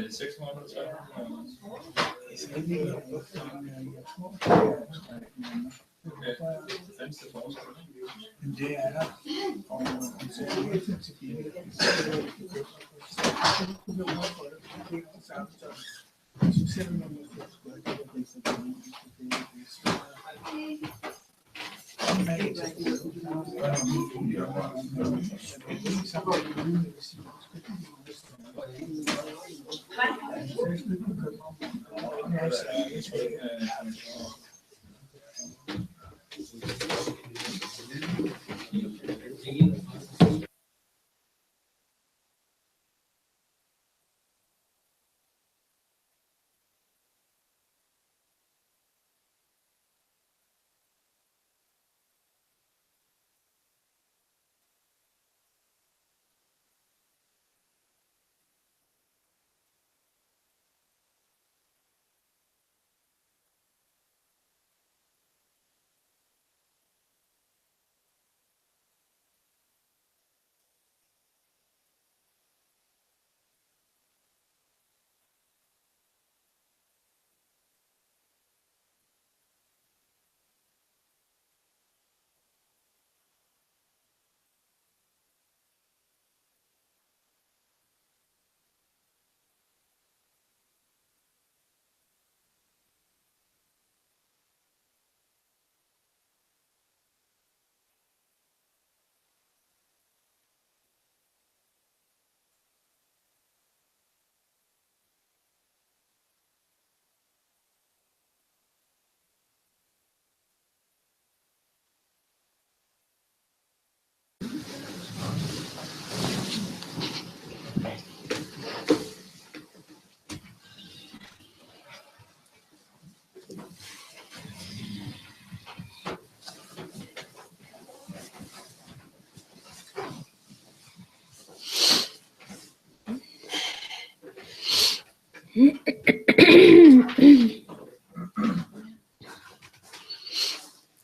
det 6 måneder? Findes det forskel? Det er der. Og så er det helt til det. Så selvom man måske skulle have det, så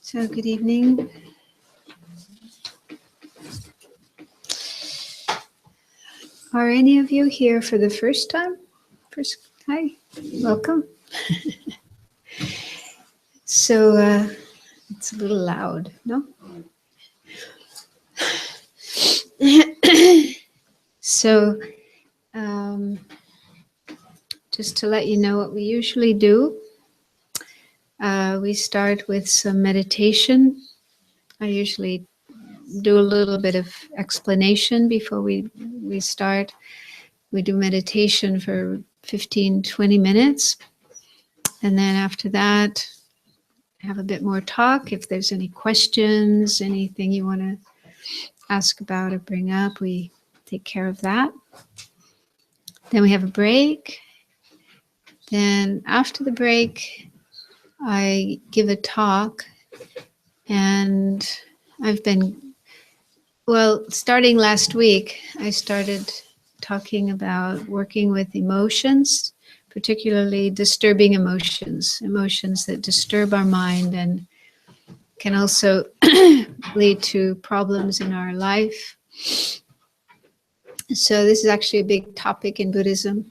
So good evening. Are any of you here for the first time? Hi, welcome. So it's a little loud, no? So just to let you know what we usually do, we start with some meditation. I usually do a little bit of explanation before we start. We do meditation for 15-20 minutes. And then after that, have a bit more talk. If there's any questions, anything you want to ask about or bring up, we take care of that. Then we have a break. Then after the break, I give a talk, and starting last week, I started talking about working with emotions, particularly disturbing emotions that disturb our mind and can also lead to problems in our life. So this is actually a big topic in Buddhism,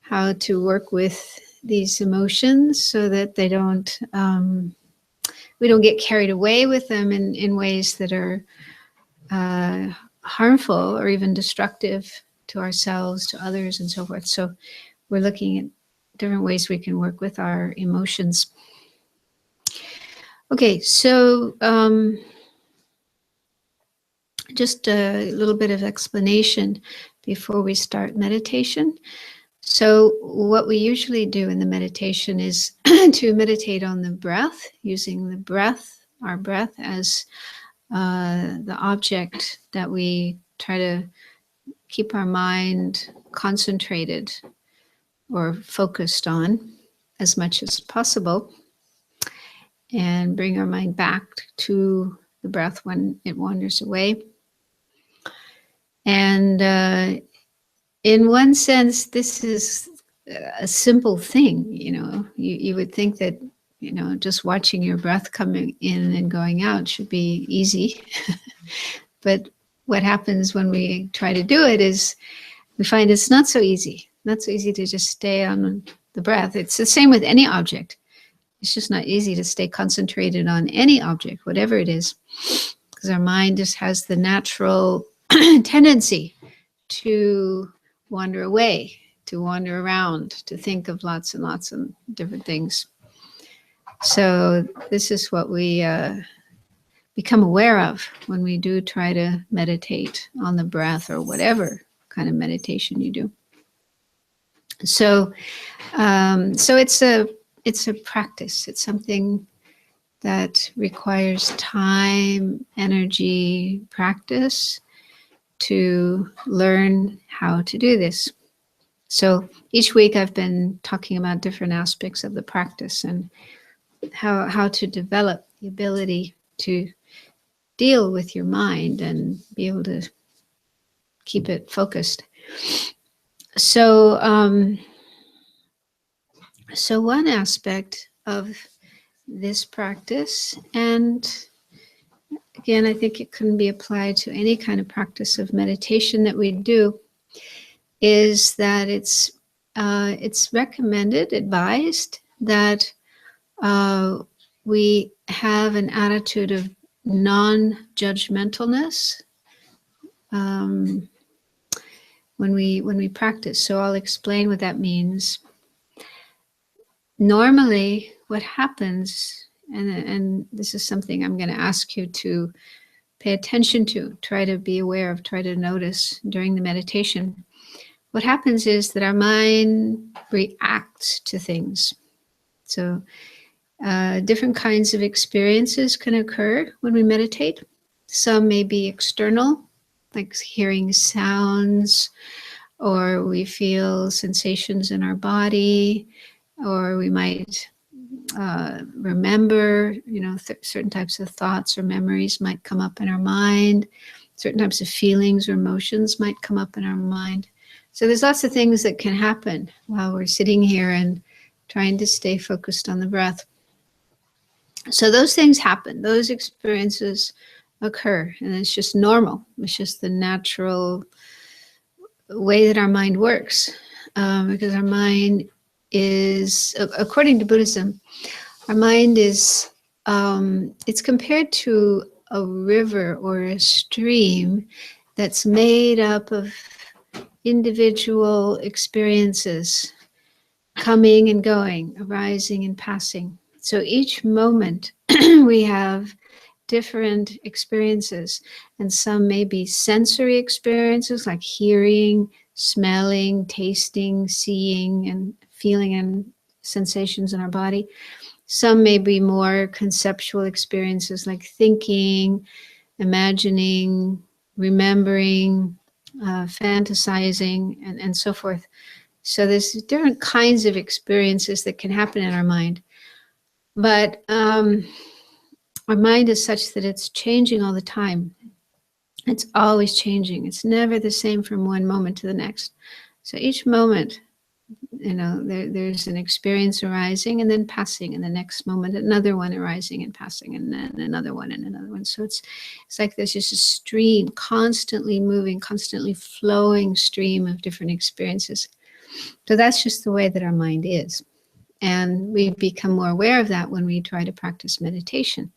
how to work with these emotions so that they don't, we don't get carried away with them in ways that are harmful or even destructive to ourselves, to others, and so forth. So we're looking at different ways we can work with our emotions. Okay, so just a little bit of explanation before we start meditation. So what we usually do in the meditation is to meditate on the breath, using the breath, our breath, as the object that we try to keep our mind concentrated or focused on as much as possible, and bring our mind back to the breath when it wanders away. And in one sense, this is a simple thing. You would think that, just watching your breath coming in and going out should be easy. But what happens when we try to do it is we find it's not so easy. Not so easy to just stay on the breath. It's the same with any object. It's just not easy to stay concentrated on any object, whatever it is, because our mind just has the natural tendency to wander away, to wander around, to think of lots and lots of different things. So this is what we become aware of when we do try to meditate on the breath or whatever kind of meditation you do. So, so it's a practice. It's something that requires time, energy, practice to learn how to do this. So each week I've been talking about different aspects of the practice and how to develop the ability to deal with your mind and be able to keep it focused. So, so one aspect of this practice, and again, I think it can be applied to any kind of practice of meditation that we do, is that it's recommended, advised that we have an attitude of non-judgmentalness when we practice. So I'll explain what that means. Normally, what happens, and this is something I'm going to ask you to pay attention to, try to be aware of, try to notice during the meditation. What happens is that our mind reacts to things. So different kinds of experiences can occur when we meditate. Some may be external, like hearing sounds, or we feel sensations in our body, or we might remember, certain types of thoughts or memories might come up in our mind. Certain types of feelings or emotions might come up in our mind. So there's lots of things that can happen while we're sitting here and trying to stay focused on the breath. So those things happen, those experiences occur, and it's just normal. It's just the natural way that our mind works, because our mind is, according to Buddhism, our mind is, it's compared to a river or a stream that's made up of individual experiences coming and going, arising and passing. So each moment we have different experiences, and some may be sensory experiences like hearing, smelling, tasting, seeing, and feeling and sensations in our body. Some may be more conceptual experiences like thinking, imagining, remembering, fantasizing, and so forth. So there's different kinds of experiences that can happen in our mind. But our mind is such that it's changing all the time. It's always changing. It's never the same from one moment to the next. So each moment, there's an experience arising and then passing, and the next moment another one arising and passing, and then another one and another one. So it's like there's just a stream, constantly moving, constantly flowing stream of different experiences. So that's just the way that our mind is. And we become more aware of that when we try to practice meditation.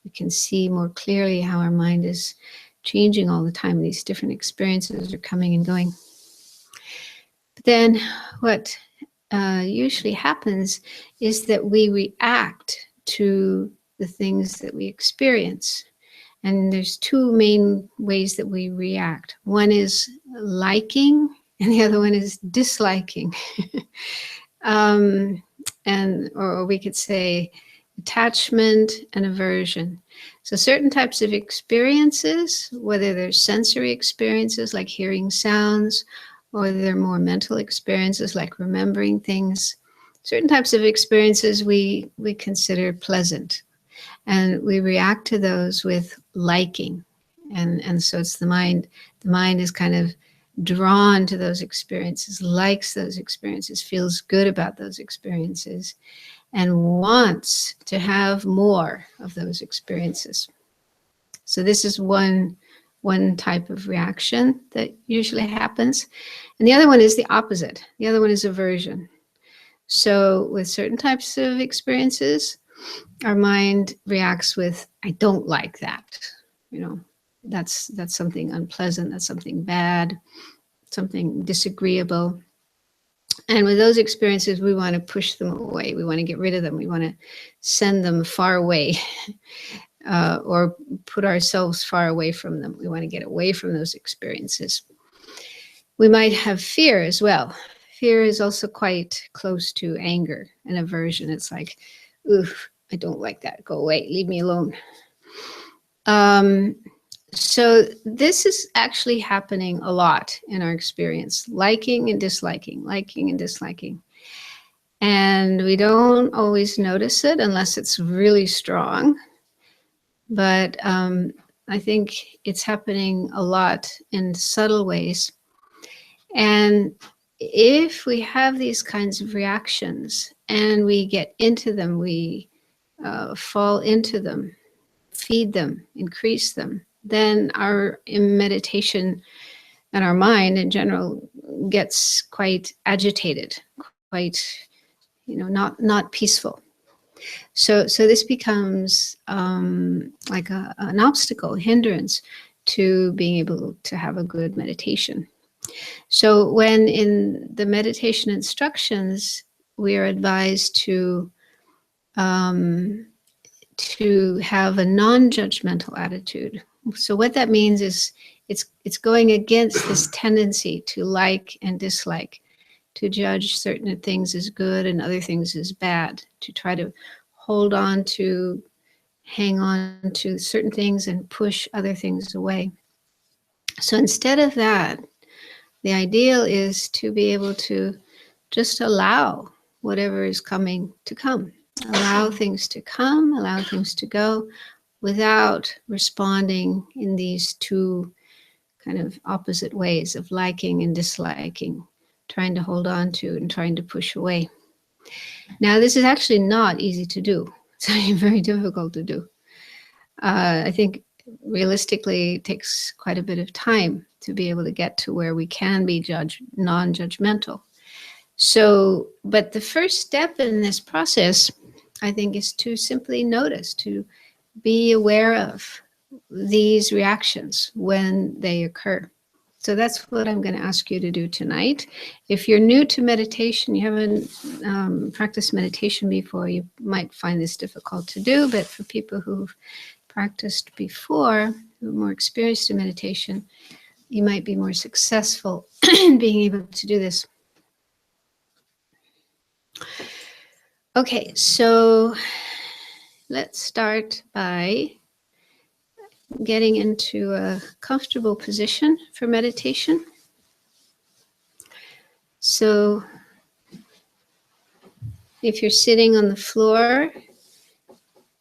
We can see more clearly how our mind is changing all the time. These different experiences are coming and going. But then what usually happens is that we react to the things that we experience. And there's two main ways that we react. One is liking, and the other one is disliking. Or we could say attachment and aversion. So certain types of experiences, whether they're sensory experiences like hearing sounds, or they're more mental experiences like remembering things, certain types of experiences we consider pleasant, and we react to those with liking. And so it's the mind is kind of drawn to those experiences, likes those experiences, feels good about those experiences, and wants to have more of those experiences. So this is one one type of reaction that usually happens. And the other one is the opposite. The other one is aversion. So with certain types of experiences, our mind reacts with, I don't like that. You know, that's something unpleasant, that's something bad, something disagreeable. And with those experiences, we want to push them away. We want to get rid of them. We want to send them far away or put ourselves far away from them. We want to get away from those experiences. We might have fear as well. Fear is also quite close to anger and aversion. It's like, oof, I don't like that. Go away. Leave me alone. So this is actually happening a lot in our experience, liking and disliking, liking and disliking. And we don't always notice it unless it's really strong. But I think it's happening a lot in subtle ways. And if we have these kinds of reactions and we get into them, we fall into them, feed them, increase them, then our meditation and our mind in general gets quite agitated, quite, not peaceful. So this becomes like an obstacle, hindrance to being able to have a good meditation. So when in the meditation instructions, we are advised to have a non-judgmental attitude. So what that means is it's going against this tendency to like and dislike, to judge certain things as good and other things as bad, to try to hold on to, hang on to certain things and push other things away. So instead of that, the ideal is to be able to just allow whatever is coming to come. Allow things to come, allow things to go, without responding in these two kind of opposite ways of liking and disliking, trying to hold on to and trying to push away. Now, this is actually not easy to do. It's actually very difficult to do. I think realistically, it takes quite a bit of time to be able to get to where we can be non-judgmental. So, but the first step in this process, I think, is to simply notice, to be aware of these reactions when they occur. So that's what I'm going to ask you to do tonight. If you're new to meditation, you haven't practiced meditation before, you might find this difficult to do, but for people who've practiced before, who are more experienced in meditation, you might be more successful in being able to do this. Okay, so let's start by getting into a comfortable position for meditation. So if you're sitting on the floor,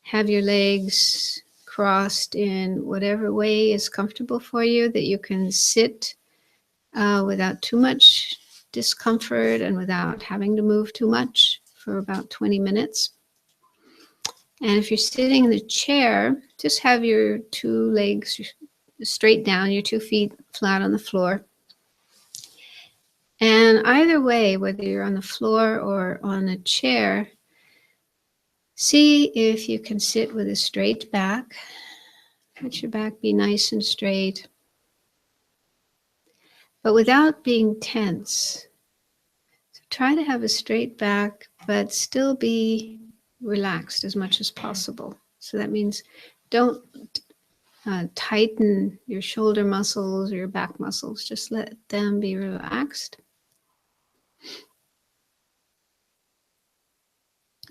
have your legs crossed in whatever way is comfortable for you, that you can sit without too much discomfort and without having to move too much for about 20 minutes. And if you're sitting in the chair, just have your two legs straight down, your 2 feet flat on the floor. And either way, whether you're on the floor or on a chair, see if you can sit with a straight back. Let your back be nice and straight, but without being tense. So try to have a straight back, but still be relaxed as much as possible. So that means don't tighten your shoulder muscles or your back muscles. Just let them be relaxed.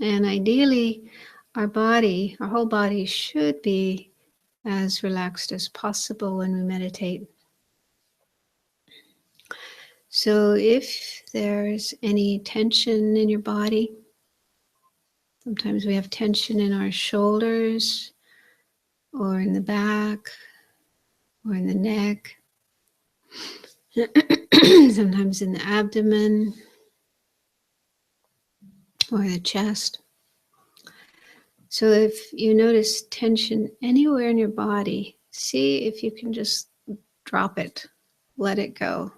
And ideally, our whole body should be as relaxed as possible when we meditate. So if there's any tension in your body, sometimes we have tension in our shoulders or in the back or in the neck, sometimes in the abdomen or the chest. So if you notice tension anywhere in your body, see if you can just drop it, let it go.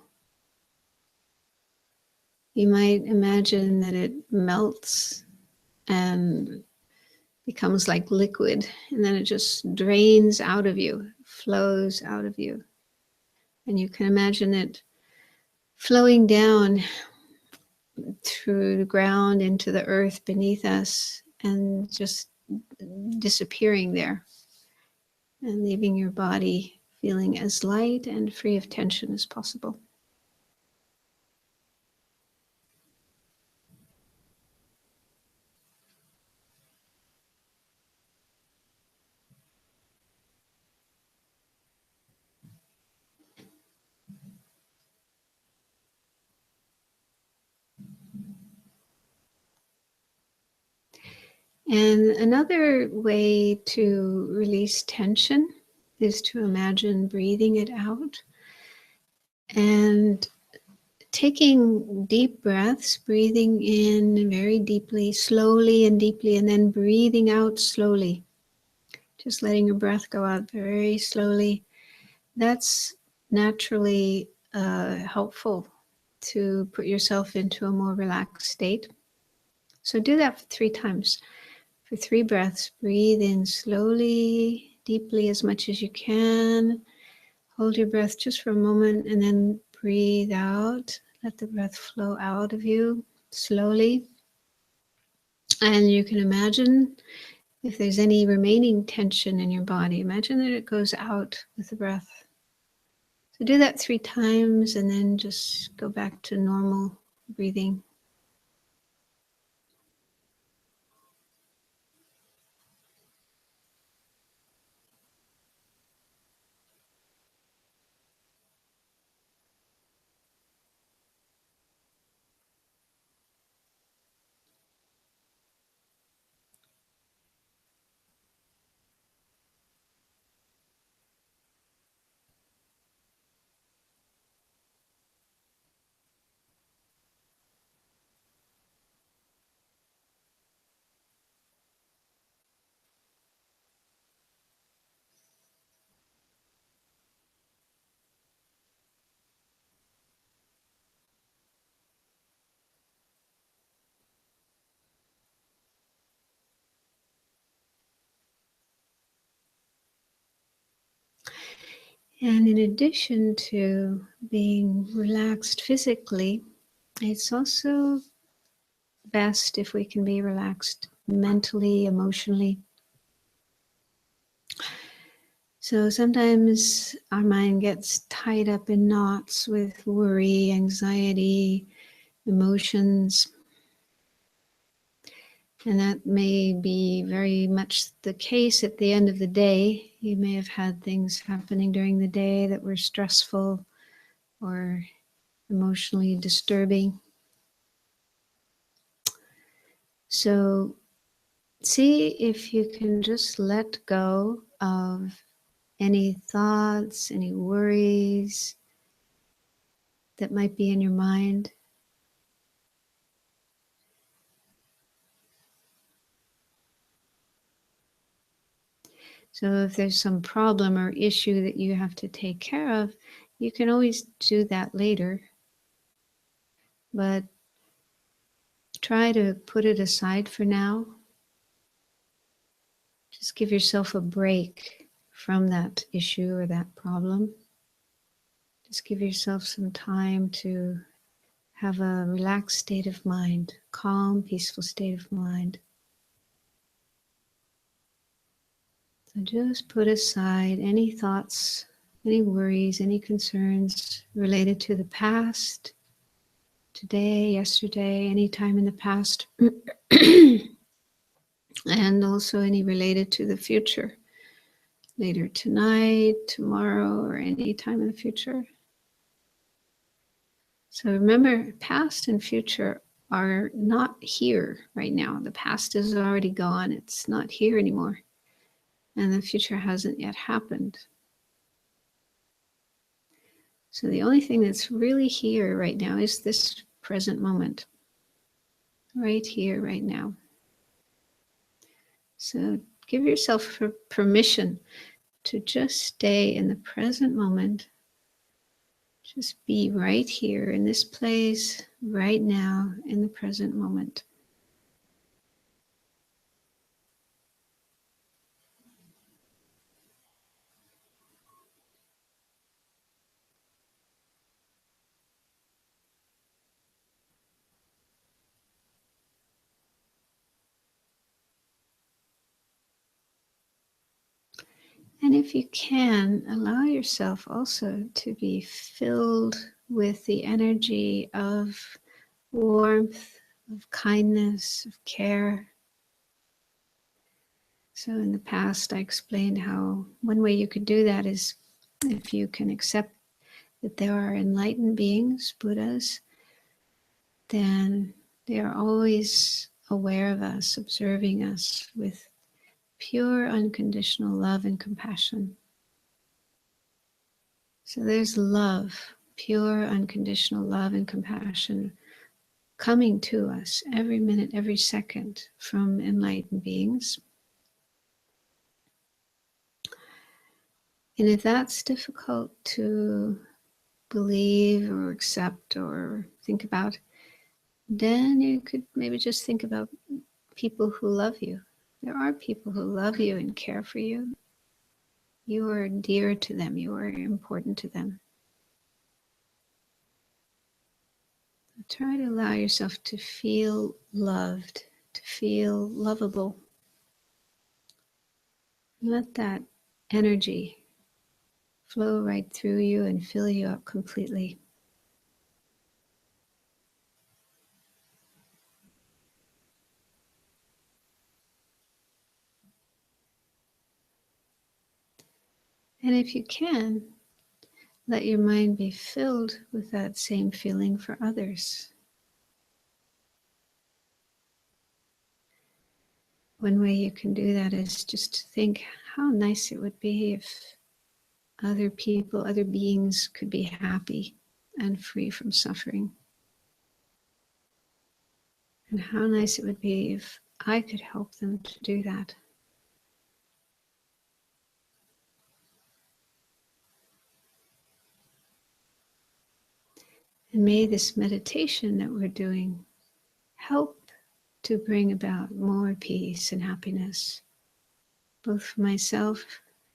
You might imagine that it melts and becomes like liquid, and then it just drains out of you, flows out of you. And you can imagine it flowing down through the ground into the earth beneath us and just disappearing there and leaving your body feeling as light and free of tension as possible. And another way to release tension is to imagine breathing it out and taking deep breaths, breathing in very deeply, slowly and deeply, and then breathing out slowly. Just letting your breath go out very slowly. That's naturally helpful to put yourself into a more relaxed state. So do that for 3 times. For 3 breaths, breathe in slowly, deeply, as much as you can. Hold your breath just for a moment and then breathe out. Let the breath flow out of you slowly. And you can imagine if there's any remaining tension in your body, imagine that it goes out with the breath. So do that 3 times and then just go back to normal breathing. And in addition to being relaxed physically, it's also best if we can be relaxed mentally, emotionally. So sometimes our mind gets tied up in knots with worry, anxiety, emotions. And that may be very much the case at the end of the day. You may have had things happening during the day that were stressful or emotionally disturbing. So see if you can just let go of any thoughts, any worries that might be in your mind. So if there's some problem or issue that you have to take care of, you can always do that later. But try to put it aside for now. Just give yourself a break from that issue or that problem. Just give yourself some time to have a relaxed state of mind, calm, peaceful state of mind. So just put aside any thoughts, any worries, any concerns related to the past, today, yesterday, any time in the past, and also any related to the future, later tonight, tomorrow, or any time in the future. So remember, past and future are not here right now. The past is already gone. It's not here anymore. And the future hasn't yet happened. So the only thing that's really here right now is this present moment. Right here, right now. So give yourself permission to just stay in the present moment Just be right here in this place, right now, in the present moment. And if you can, allow yourself also to be filled with the energy of warmth, of kindness, of care. So in the past, I explained how one way you could do that is if you can accept that there are enlightened beings, Buddhas, then they are always aware of us, observing us with pure unconditional love and compassion. So there's love, pure unconditional love and compassion coming to us every minute, every second from enlightened beings. And if that's difficult to believe or accept or think about, then you could maybe just think about people who love you. There are people who love you and care for you. You are dear to them. You are important to them. Try to allow yourself to feel loved, to feel lovable. Let that energy flow right through you and fill you up completely. And if you can, let your mind be filled with that same feeling for others. One way you can do that is just to think how nice it would be if other people, other beings could be happy and free from suffering. And how nice it would be if I could help them to do that. And may this meditation that we're doing help to bring about more peace and happiness, both for myself,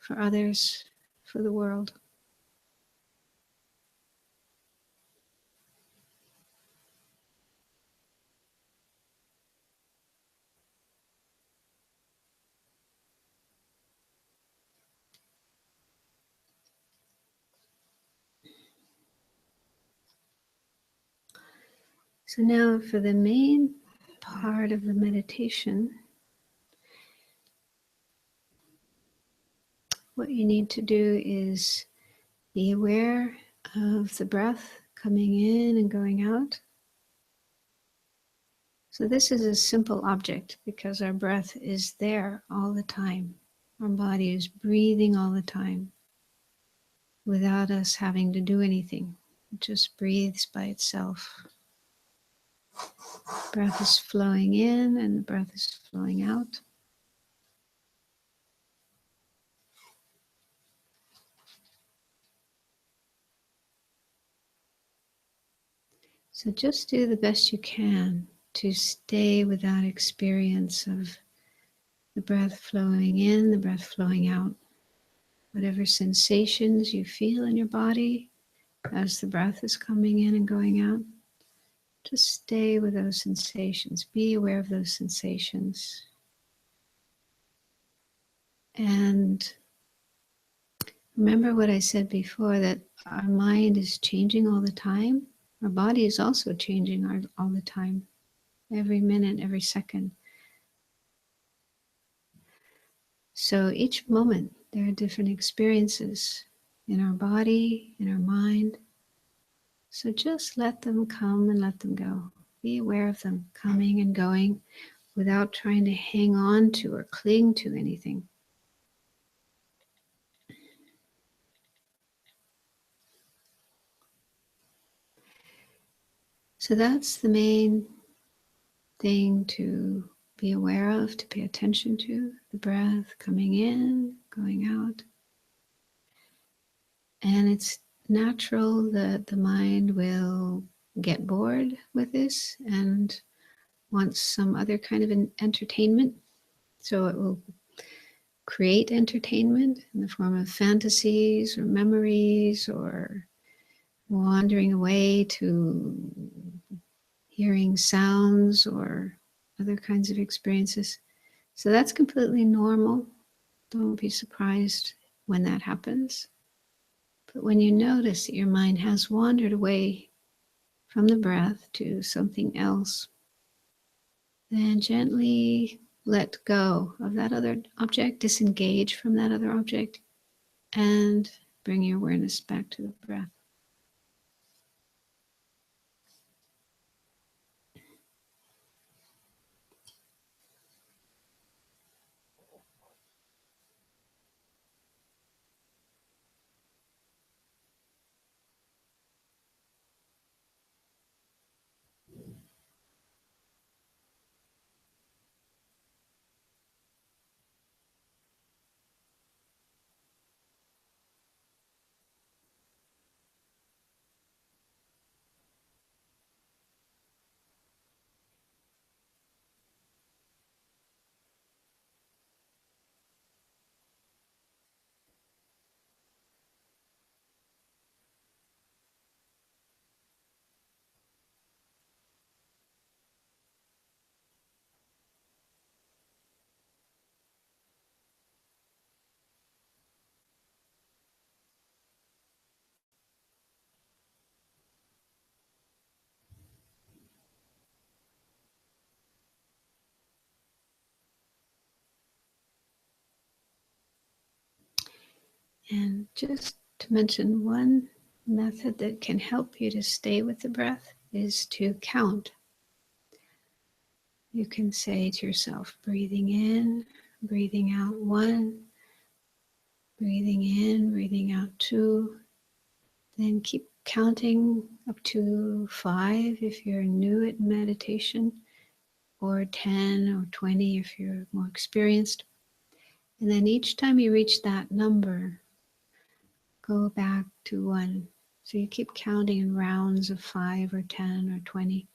for others, for the world. So now for the main part of the meditation, what you need to do is be aware of the breath coming in and going out. So this is a simple object because our breath is there all the time. Our body is breathing all the time without us having to do anything. It just breathes by itself. Breath is flowing in and the breath is flowing out. So just do the best you can to stay with that experience of the breath flowing in, the breath flowing out. Whatever sensations you feel in your body as the breath is coming in and going out, just stay with those sensations. Be aware of those sensations. And remember what I said before, that our mind is changing all the time. Our body is also changing all the time, every minute, every second. So each moment, there are different experiences in our body, in our mind. So just let them come and let them go. Be aware of them coming and going without trying to hang on to or cling to anything. So that's the main thing to be aware of, to pay attention to, the breath coming in, going out. And it's natural that the mind will get bored with this and wants some other kind of an entertainment. So it will create entertainment in the form of fantasies or memories or wandering away to hearing sounds or other kinds of experiences. So that's completely normal. Don't be surprised when that happens. But when you notice that your mind has wandered away from the breath to something else, then gently let go of that other object, disengage from that other object, and bring your awareness back to the breath. And just to mention, one method that can help you to stay with the breath is to count. You can say to yourself, breathing in, breathing out 1, breathing in, breathing out 2. Then keep counting up to 5 if you're new at meditation, or 10 or 20 if you're more experienced. And then each time you reach that number, go back to 1. So you keep counting in rounds of 5 or 10 or 20.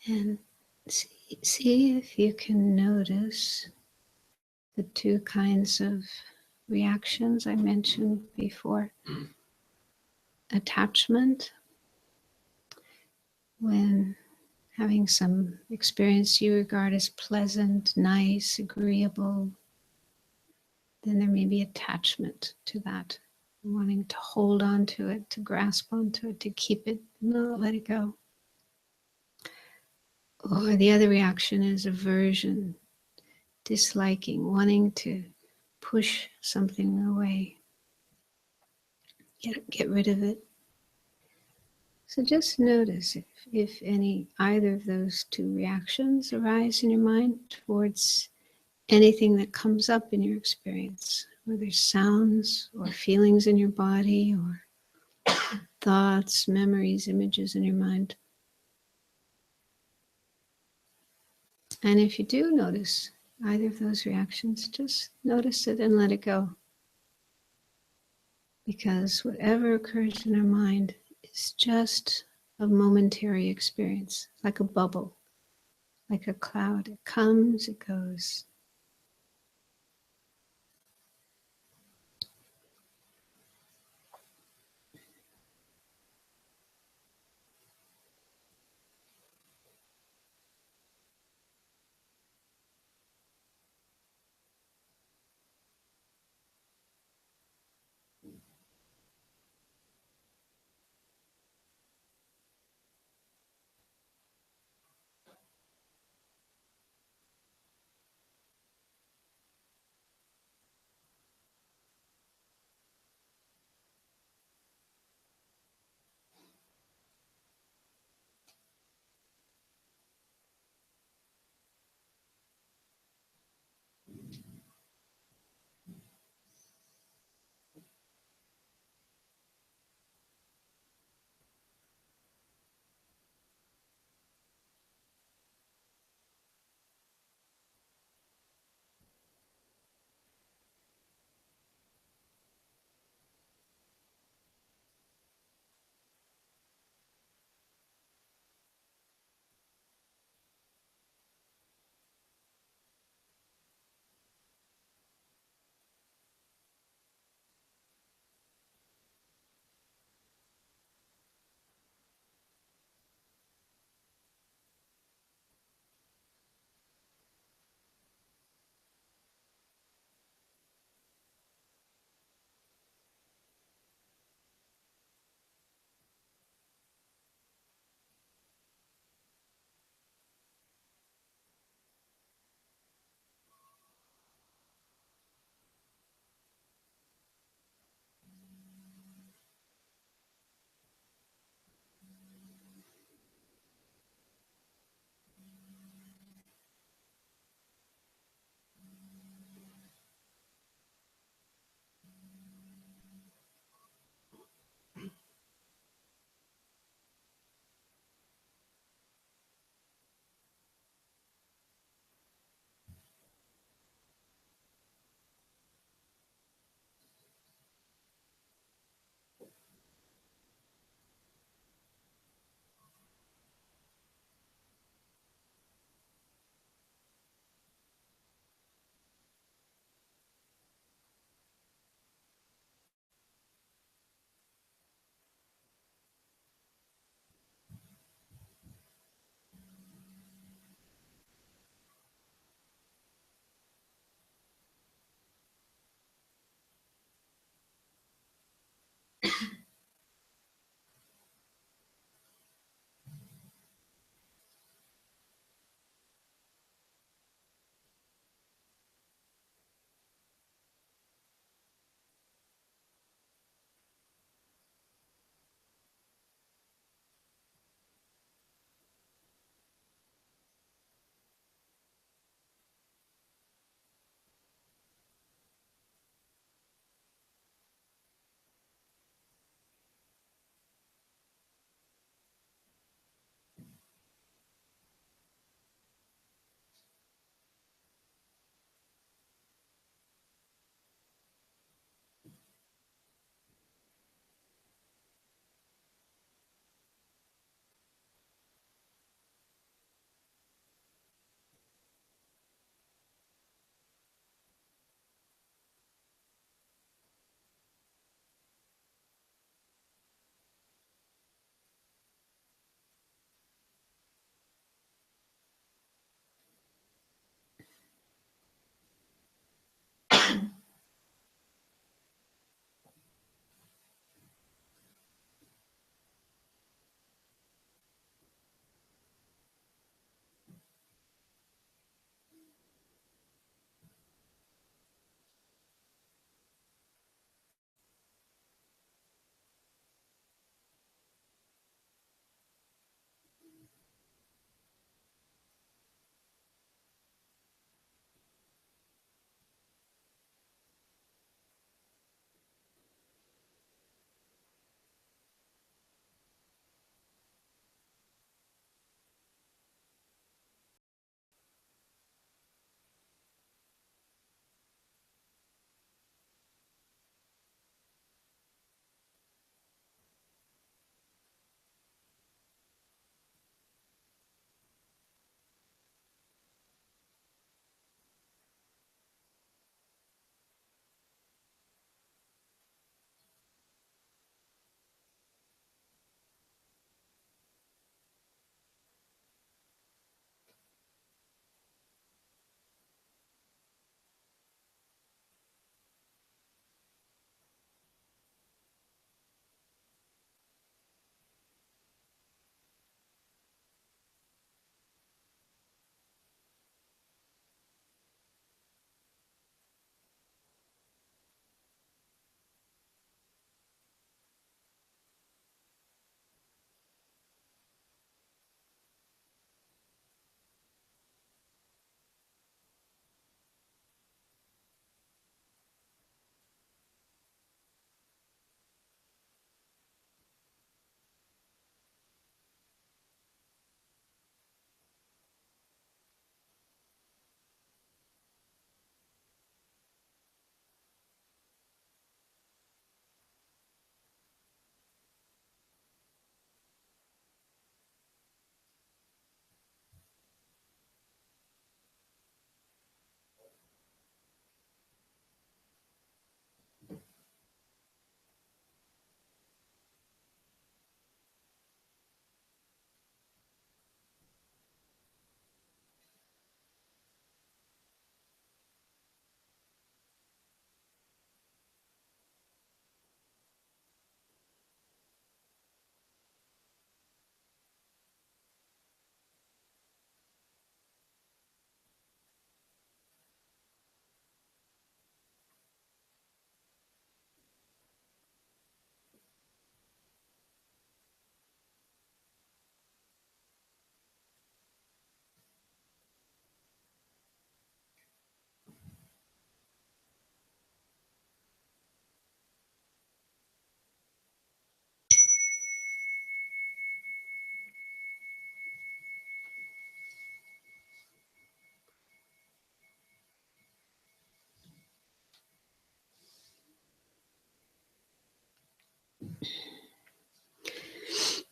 And see if you can notice the two kinds of reactions I mentioned before. Attachment, when having some experience you regard as pleasant, nice, agreeable, then there may be attachment to that, wanting to hold on to it, to grasp onto it, to keep it, not let it go. Or the other reaction is aversion, disliking, wanting to push something away, get rid of it. So just notice if either of those two reactions arise in your mind towards anything that comes up in your experience, whether sounds or feelings in your body or thoughts, memories, images in your mind. And if you do notice either of those reactions, just notice it and let it go. Because whatever occurs in our mind is just a momentary experience, like a bubble, like a cloud. It comes, it goes.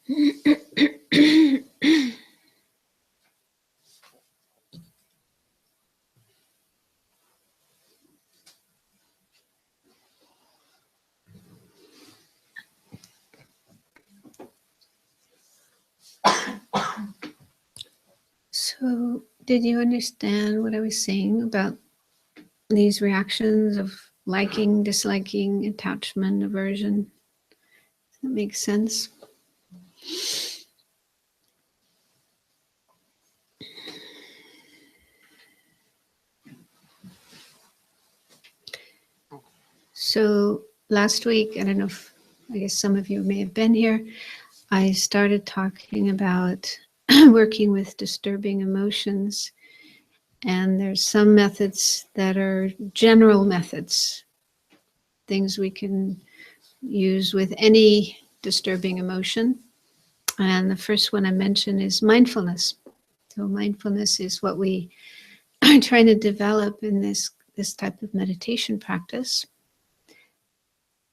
So, did you understand what I was saying about these reactions of liking, disliking, attachment, aversion? Does that make sense? So, last week, I don't know if, I guess some of you may have been here, I started talking about working with disturbing emotions. And there's some methods that are general methods, things we can use with any disturbing emotion. And the first one I mentioned is mindfulness. So mindfulness is what we are trying to develop in this type of meditation practice.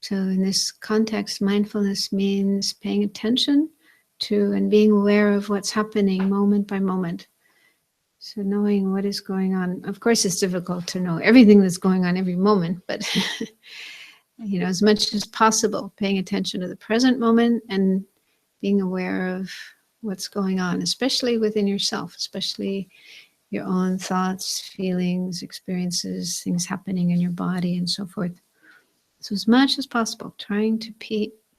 So in this context, mindfulness means paying attention to and being aware of what's happening moment by moment. So knowing what is going on. Of course, it's difficult to know everything that's going on every moment, but as much as possible, paying attention to the present moment and being aware of what's going on, especially within yourself, especially your own thoughts, feelings, experiences, things happening in your body and so forth. So as much as possible, trying to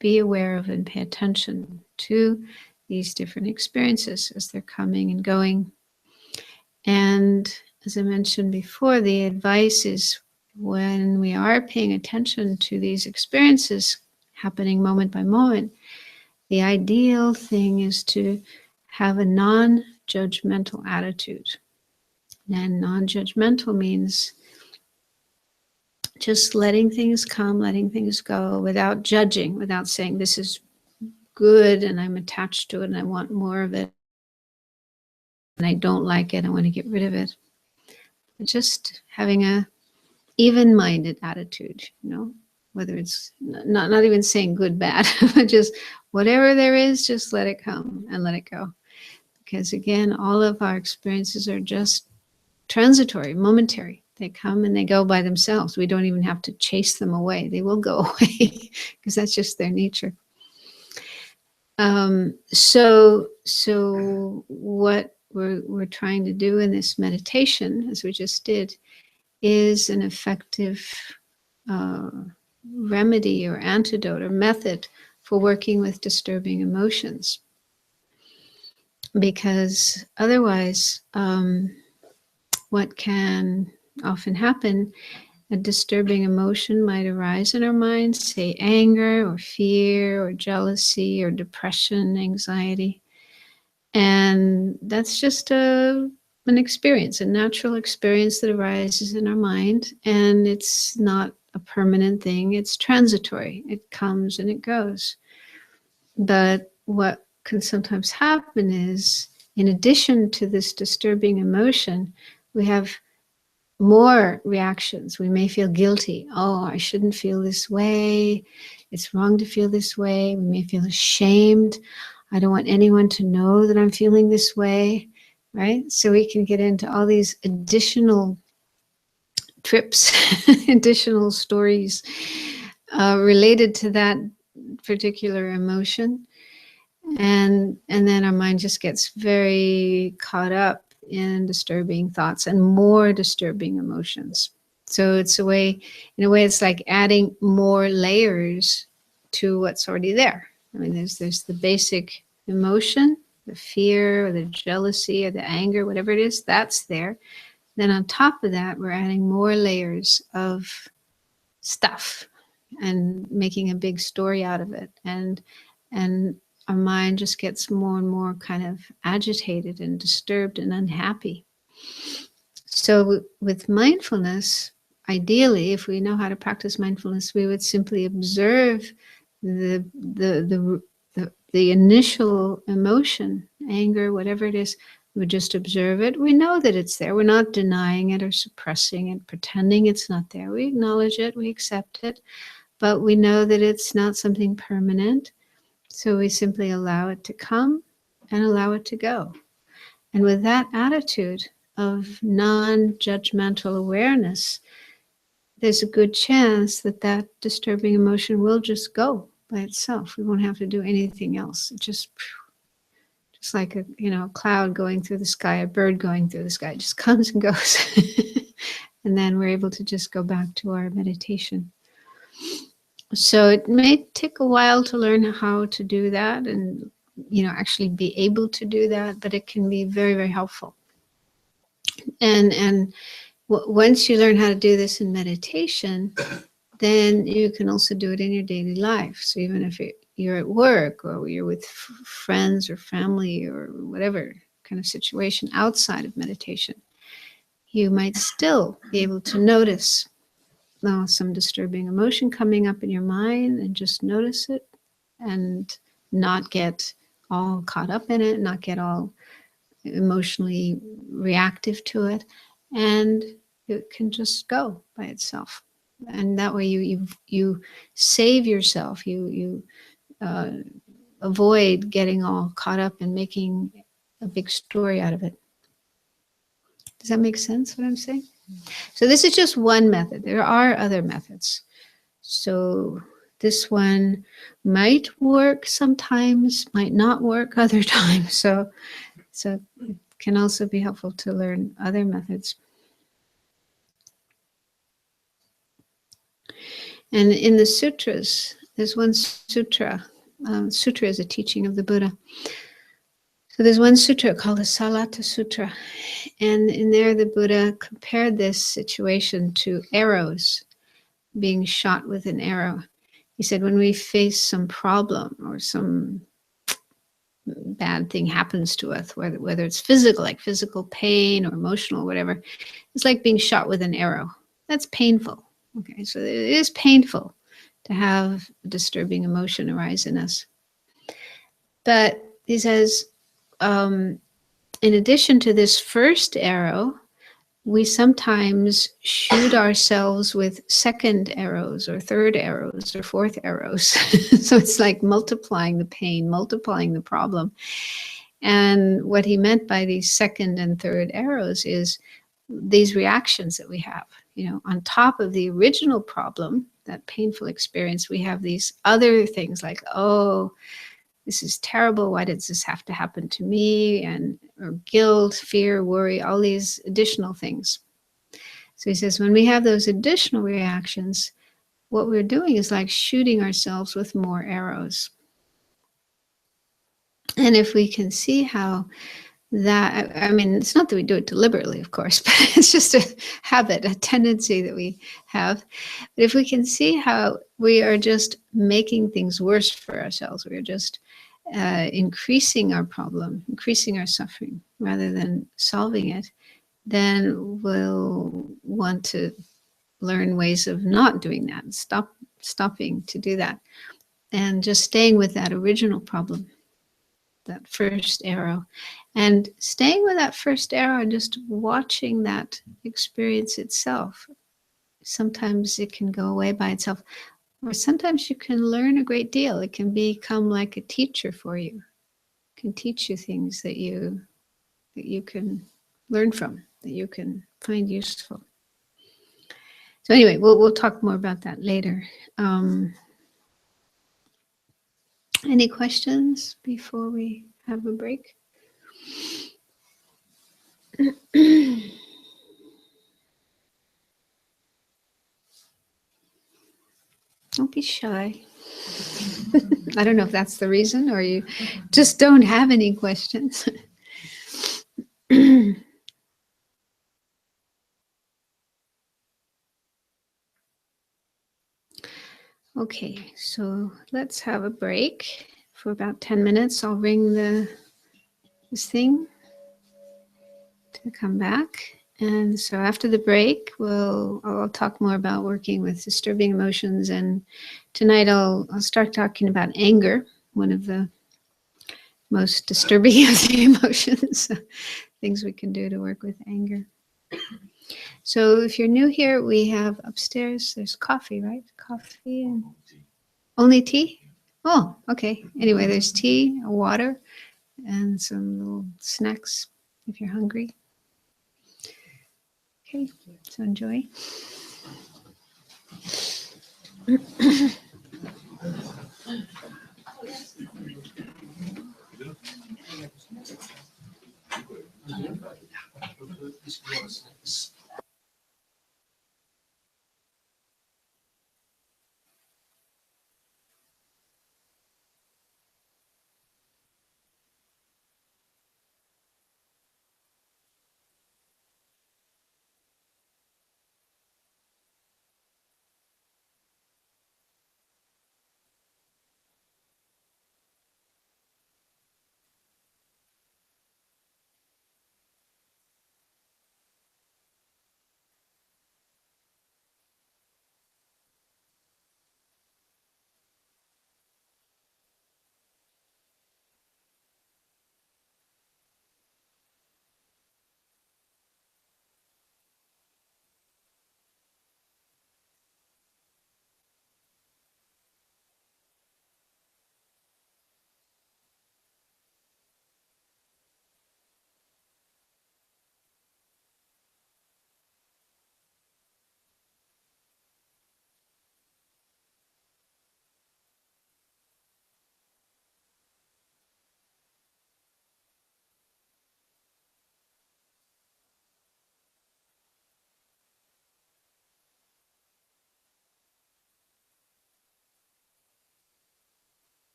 be aware of and pay attention to these different experiences as they're coming and going. And as I mentioned before, the advice is when we are paying attention to these experiences happening moment by moment, the ideal thing is to have a non-judgmental attitude. And non-judgmental means just letting things come, letting things go without judging, without saying this is good and I'm attached to it and I want more of it and I don't like it, I want to get rid of it. Just having a even-minded attitude, whether it's not even saying good, bad, but just whatever there is, just let it come and let it go. Because again, all of our experiences are just transitory, momentary. They come and they go by themselves. We don't even have to chase them away. They will go away because that's just their nature. So what we're trying to do in this meditation, as we just did, is an effective remedy or antidote or method for working with disturbing emotions. Because otherwise, what can often happen, a disturbing emotion might arise in our minds, say anger or fear or jealousy or depression, anxiety. And that's just an experience, a natural experience that arises in our mind. And it's not a permanent thing. It's transitory. It comes and it goes. But what can sometimes happen is, in addition to this disturbing emotion, we have more reactions. We may feel guilty. Oh, I shouldn't feel this way. It's wrong to feel this way. We may feel ashamed. I don't want anyone to know that I'm feeling this way, right? So we can get into all these additional trips, additional stories related to that particular emotion. And then our mind just gets very caught up in disturbing thoughts and more disturbing emotions. So it's in a way, it's like adding more layers to what's already there. I mean, there's the basic emotion, the fear or the jealousy or the anger, whatever it is, that's there. Then on top of that, we're adding more layers of stuff and making a big story out of it. And our mind just gets more and more kind of agitated and disturbed and unhappy. So with mindfulness, ideally, if we know how to practice mindfulness, we would simply observe the initial emotion, anger, whatever it is. We would just observe it. We know that it's there. We're not denying it or suppressing it, pretending it's not there. We acknowledge it, we accept it, but we know that it's not something permanent. So we simply allow it to come and allow it to go. And with that attitude of non-judgmental awareness, there's a good chance that that disturbing emotion will just go by itself. We won't have to do anything else. It just like a cloud going through the sky, a bird going through the sky. It just comes and goes. And then we're able to just go back to our meditation. So it may take a while to learn how to do that and actually be able to do that, but it can be very, very helpful. And once you learn how to do this in meditation, then you can also do it in your daily life. So even if you're at work or you're with friends or family or whatever kind of situation outside of meditation, you might still be able to notice some disturbing emotion coming up in your mind and just notice it and not get all caught up in it, not get all emotionally reactive to it, and it can just go by itself. And that way you save yourself, you avoid getting all caught up and making a big story out of it. Does that make sense what I'm saying? So this is just one method. There are other methods. So this one might work sometimes, might not work other times. So it can also be helpful to learn other methods. And in the sutras, there's one sutra. Sutra is a teaching of the Buddha. So there's one sutra called the Salata Sutra. And in there, the Buddha compared this situation to arrows, being shot with an arrow. He said, when we face some problem or some bad thing happens to us, whether it's physical, like physical pain or emotional, whatever, it's like being shot with an arrow. That's painful. Okay, so it is painful to have a disturbing emotion arise in us. But he says, in addition to this first arrow, we sometimes shoot ourselves with second arrows or third arrows or fourth arrows. So it's like multiplying the pain, multiplying the problem. And what he meant by these second and third arrows is these reactions that we have. On top of the original problem, that painful experience, we have these other things like, oh, this is terrible. Why does this have to happen to me? Or guilt, fear, worry, all these additional things. So he says, when we have those additional reactions, what we're doing is like shooting ourselves with more arrows. And if we can see how that, I mean, it's not that we do it deliberately, of course, but it's just a habit, a tendency that we have. But if we can see how we are just making things worse for ourselves, we're just increasing our problem, increasing our suffering, rather than solving it, then we'll want to learn ways of not doing that, and stopping to do that, and just staying with that original problem, that first arrow, and staying with that first arrow and just watching that experience itself. Sometimes it can go away by itself, or sometimes you can learn a great deal. It can become like a teacher for you. It can teach you things that you can learn from, that you can find useful. So anyway, we'll talk more about that later. Any questions before we have a break? Don't be shy. I don't know if that's the reason, or you just don't have any questions. Okay, so let's have a break for about 10 minutes. I'll ring this thing to come back. And so after the break, I'll talk more about working with disturbing emotions. And tonight I'll start talking about anger, one of the most disturbing of the emotions, things we can do to work with anger. So if you're new here, we have upstairs, there's coffee, right? Coffee and only tea? Oh, okay. Anyway, there's tea, water, and some little snacks if you're hungry. Okay, so enjoy.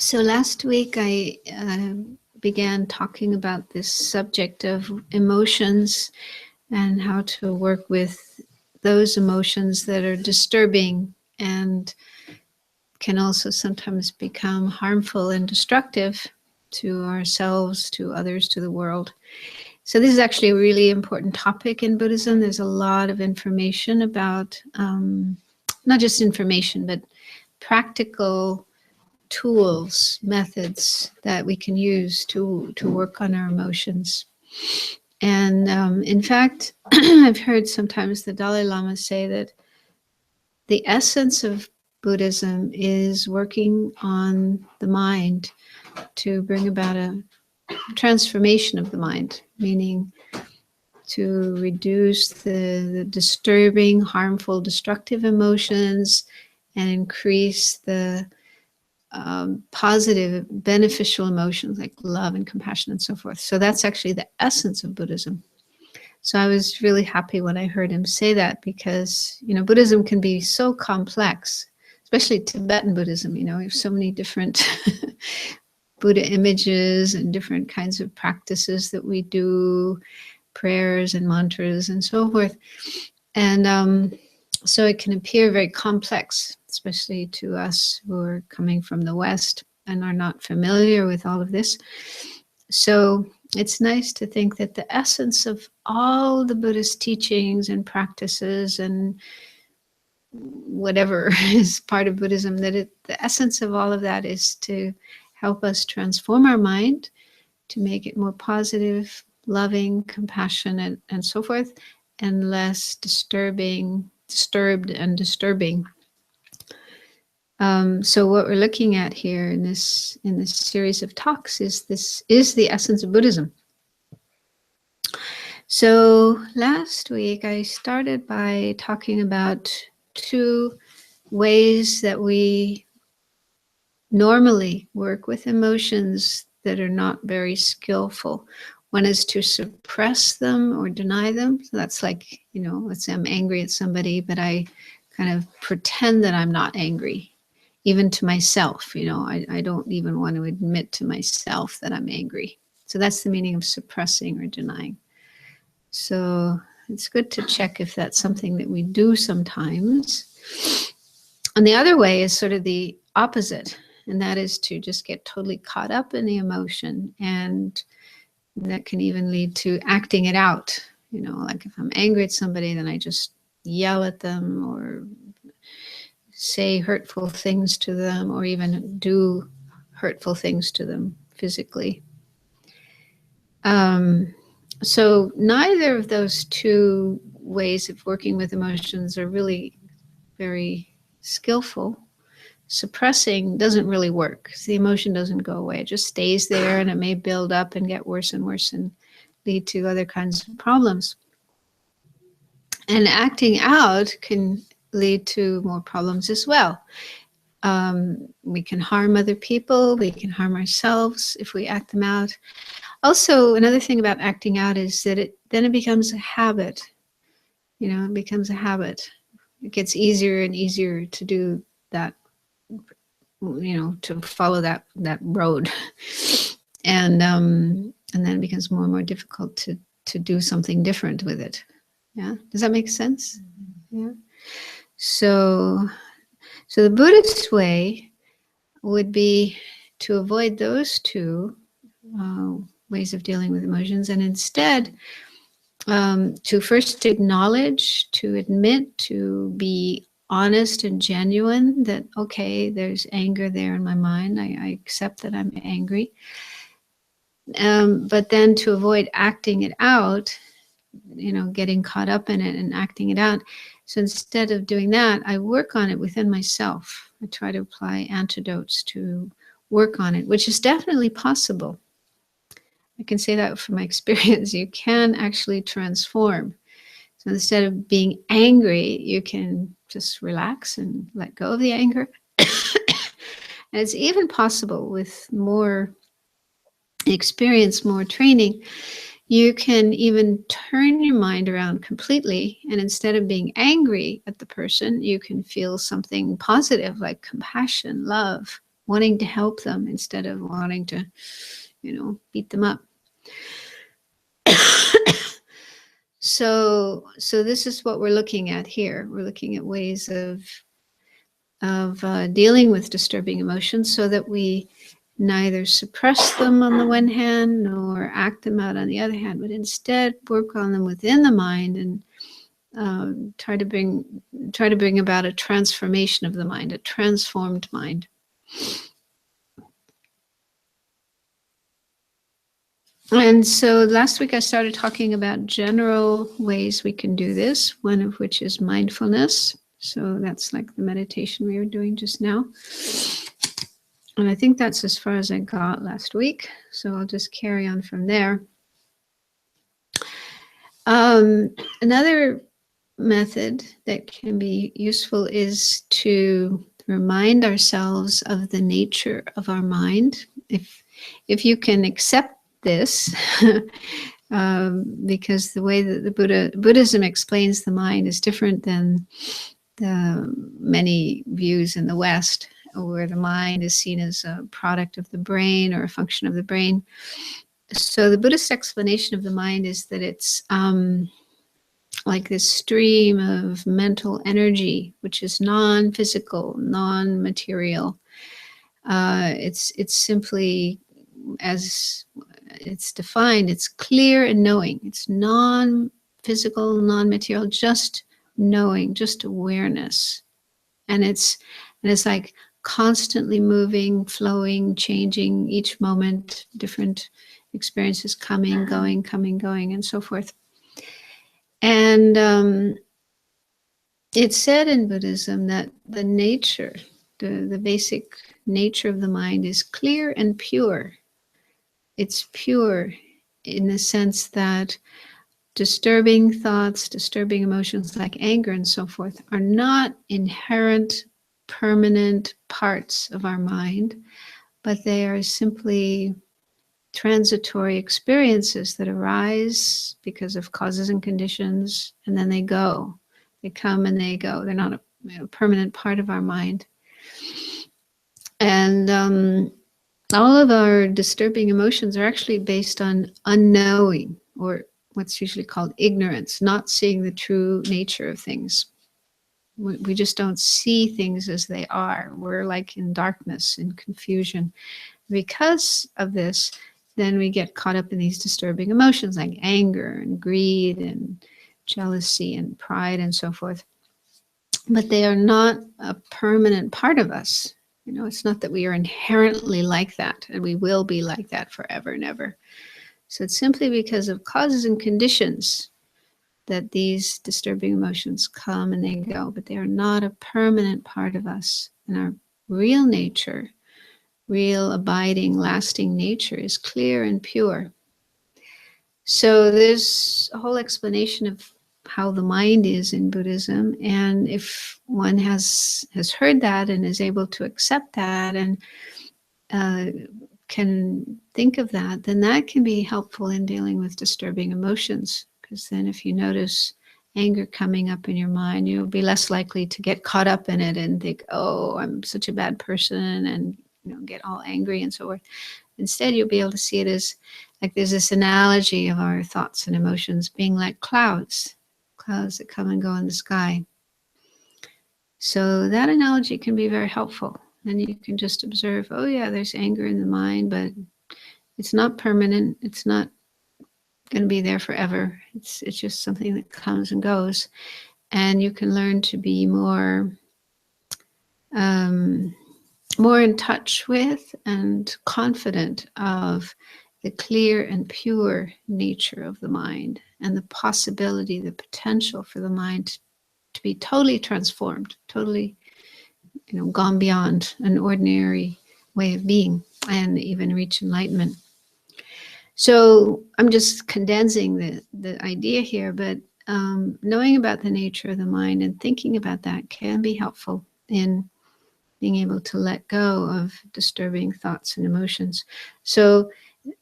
So last week I began talking about this subject of emotions and how to work with those emotions that are disturbing and can also sometimes become harmful and destructive to ourselves, to others, to the world. So this is actually a really important topic in Buddhism. There's a lot of information about, not just information, but practical tools, methods that we can use to work on our emotions. And in fact, I've heard sometimes the Dalai Lama say that the essence of Buddhism is working on the mind to bring about a transformation of the mind, meaning to reduce the disturbing, harmful, destructive emotions and increase the positive, beneficial emotions like love and compassion and so forth. So that's actually the essence of Buddhism. So I was really happy when I heard him say that because, you know, Buddhism can be so complex, especially Tibetan Buddhism. You know, we have so many different Buddha images and different kinds of practices that we do, prayers and mantras and so forth. And so it can appear very complex, especially to us who are coming from the West and are not familiar with all of this. So it's nice to think that the essence of all the Buddhist teachings and practices and whatever is part of Buddhism, that the essence of all of that is to help us transform our mind, to make it more positive, loving, compassionate, and so forth, and less disturbed and disturbing. So what we're looking at here in this series of talks is the essence of Buddhism. So last week I started by talking about two ways that we normally work with emotions that are not very skillful. One is to suppress them or deny them. So that's like, you know, let's say I'm angry at somebody, but I kind of pretend that I'm not angry. Even to myself, you know, I don't even want to admit to myself that I'm angry. So that's the meaning of suppressing or denying. So it's good to check if that's something that we do sometimes. And the other way is sort of the opposite, and that is to just get totally caught up in the emotion, and that can even lead to acting it out. You know, like if I'm angry at somebody, then I just yell at them or say hurtful things to them, or even do hurtful things to them physically. So neither of those two ways of working with emotions are really very skillful. Suppressing doesn't really work. The emotion doesn't go away. It just stays there, and it may build up and get worse and worse and lead to other kinds of problems. And acting out can lead to more problems as well. We can harm other people, we can harm ourselves if we act them out. Also, another thing about acting out is that it becomes a habit. You know, it becomes a habit. It gets easier and easier to do that, you know, to follow that road. And then it becomes more and more difficult to do something different with it. Yeah, does that make sense? Yeah. So the Buddhist way would be to avoid those two ways of dealing with emotions, and instead to first acknowledge, to admit, to be honest and genuine that, okay, there's anger there in my mind. I accept that I'm angry. But then to avoid acting it out, getting caught up in it and acting it out. So instead of doing that, I work on it within myself. I try to apply antidotes to work on it, which is definitely possible. I can say that from my experience. You can actually transform. So instead of being angry, you can just relax and let go of the anger. And it's even possible with more experience, more training, you can even turn your mind around completely. And instead of being angry at the person, you can feel something positive like compassion, love, wanting to help them instead of wanting to, beat them up. So this is what we're looking at here. We're looking at ways of dealing with disturbing emotions so that we neither suppress them on the one hand nor act them out on the other hand, but instead work on them within the mind and try to bring about a transformation of the mind, a transformed mind. And so last week I started talking about general ways we can do this, one of which is mindfulness. So that's like the meditation we were doing just now. And I think that's as far as I got last week. So I'll just carry on from there. Another method that can be useful is to remind ourselves of the nature of our mind. If you can accept this, because the way that the Buddhism explains the mind is different than the many views in the West, where the mind is seen as a product of the brain or a function of the brain. So the Buddhist explanation of the mind is that it's like this stream of mental energy, which is non-physical, non-material. It's simply, as it's defined, it's clear and knowing. It's non-physical, non-material, just knowing, just awareness. And it's like constantly moving, flowing, changing each moment, different experiences coming, going, and so forth. And it's said in Buddhism that the nature, the basic nature of the mind is clear and pure. It's pure in the sense that disturbing thoughts, disturbing emotions like anger and so forth are not inherent, permanent parts of our mind, but they are simply transitory experiences that arise because of causes and conditions, and then they go. They come and they go. They're not a permanent part of our mind. And all of our disturbing emotions are actually based on unknowing, or what's usually called ignorance, not seeing the true nature of things. We just don't see things as they are. We're like in darkness, in confusion. Because of this, then we get caught up in these disturbing emotions like anger and greed and jealousy and pride and so forth. But they are not a permanent part of us. It's not that we are inherently like that and we will be like that forever and ever. So it's simply because of causes and conditions that these disturbing emotions come and they go, but they are not a permanent part of us. And our real nature, real abiding, lasting nature is clear and pure. So there's a whole explanation of how the mind is in Buddhism. And if one has heard that and is able to accept that and can think of that, then that can be helpful in dealing with disturbing emotions. Because then if you notice anger coming up in your mind, you'll be less likely to get caught up in it and think, oh, I'm such a bad person, and get all angry and so forth. Instead, you'll be able to see it as like there's this analogy of our thoughts and emotions being like clouds that come and go in the sky. So that analogy can be very helpful. And you can just observe, oh yeah, there's anger in the mind, but It's not permanent. It's not going to be there forever. It's just something that comes and goes. And you can learn to be more more in touch with and confident of the clear and pure nature of the mind, and the possibility, the potential for the mind to be totally transformed, totally, gone beyond an ordinary way of being, and even reach enlightenment. So I'm just condensing the idea here, but knowing about the nature of the mind and thinking about that can be helpful in being able to let go of disturbing thoughts and emotions. So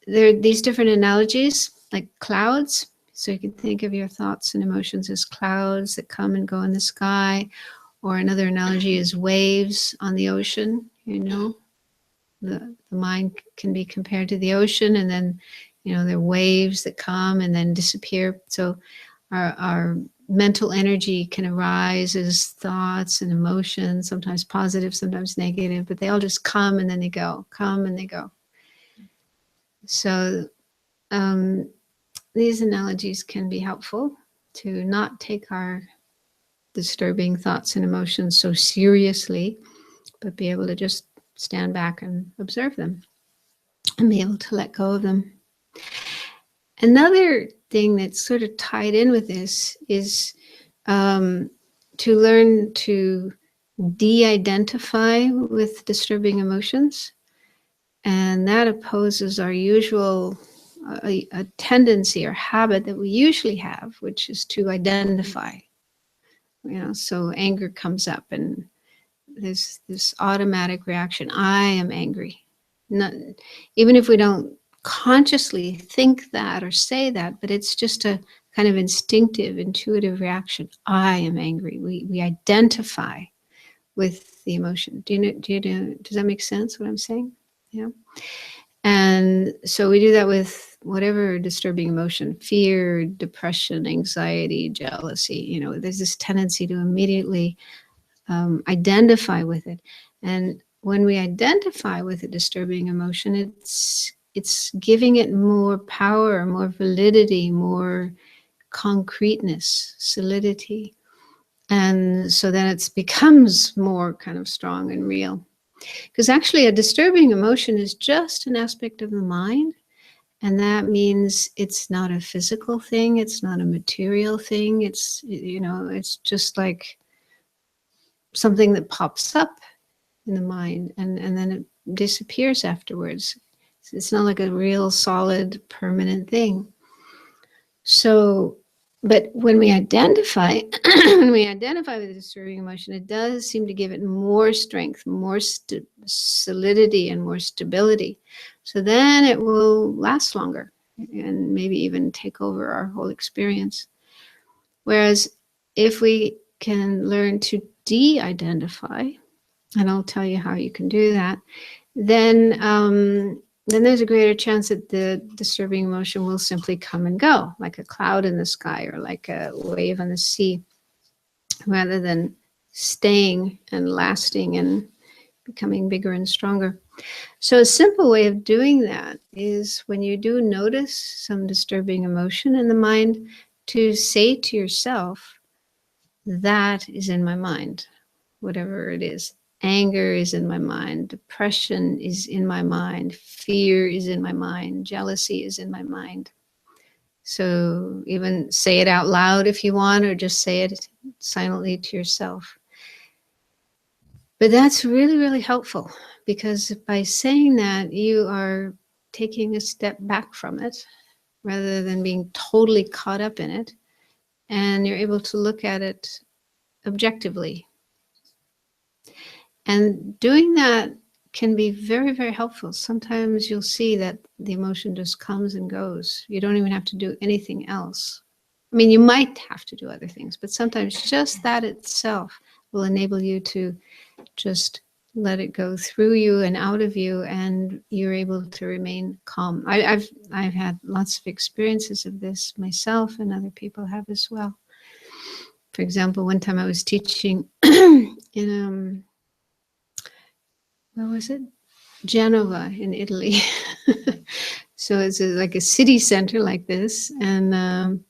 there are these different analogies, like clouds. So you can think of your thoughts and emotions as clouds that come and go in the sky, or another analogy is waves on the ocean. The mind can be compared to the ocean, and then, there are waves that come and then disappear. So our mental energy can arise as thoughts and emotions, sometimes positive, sometimes negative, but they all just come and then they go, come and they go. So these analogies can be helpful to not take our disturbing thoughts and emotions so seriously, but be able to just stand back and observe them and be able to let go of them. Another thing that's sort of tied in with this is to learn to de-identify with disturbing emotions. And that opposes our usual a tendency or habit that we usually have, which is to identify. So anger comes up and there's this automatic reaction. I am angry. Not, even if we don't consciously think that or say that, but it's just a kind of instinctive, intuitive reaction. I am angry. We identify with the emotion. Does that make sense what I'm saying? Yeah. And so we do that with whatever disturbing emotion, fear, depression, anxiety, jealousy. There's this tendency to immediately identify with it. And when we identify with a disturbing emotion, it's giving it more power, more validity, more concreteness, solidity. And so then it becomes more kind of strong and real. Because actually a disturbing emotion is just an aspect of the mind. And that means it's not a physical thing. It's not a material thing. It's just like something that pops up in the mind and then it disappears afterwards. It's not like a real solid permanent thing. So, but when we identify with a disturbing emotion, it does seem to give it more strength, more solidity, and more stability. So then it will last longer and maybe even take over our whole experience. Whereas if we can learn to de-identify, and I'll tell you how you can do that, then there's a greater chance that the disturbing emotion will simply come and go, like a cloud in the sky or like a wave on the sea, rather than staying and lasting and becoming bigger and stronger. So a simple way of doing that is when you do notice some disturbing emotion in the mind, to say to yourself, that is in my mind, whatever it is. Anger is in my mind. Depression is in my mind. Fear is in my mind. Jealousy is in my mind. So even say it out loud if you want, or just say it silently to yourself. But that's really, really helpful, because by saying that, you are taking a step back from it rather than being totally caught up in it. And you're able to look at it objectively. And doing that can be very, very helpful. Sometimes you'll see that the emotion just comes and goes. You don't even have to do anything else. I mean, you might have to do other things, but sometimes just that itself will enable you to just let it go through you and out of you, and you're able to remain calm. I've had lots of experiences of this myself, and other people have as well. For example, one time I was teaching in where was it? Genova in Italy. So it's like a city center like this, and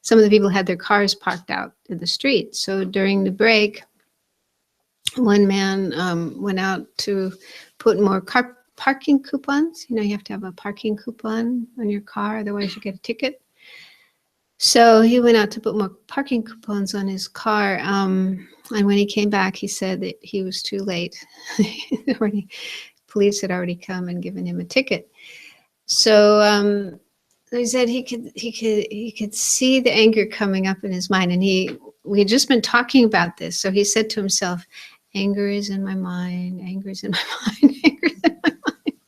some of the people had their cars parked out in the street. So during the break, one man went out to put more parking coupons. You know, you have to have a parking coupon on your car, otherwise you get a ticket. So he went out to put more parking coupons on his car. And when he came back, he said that he was too late. Police had already come and given him a ticket. So he said he could see the anger coming up in his mind, and we had just been talking about this. So he said to himself, "Anger is in my mind. Anger is in my mind. Anger is in my mind."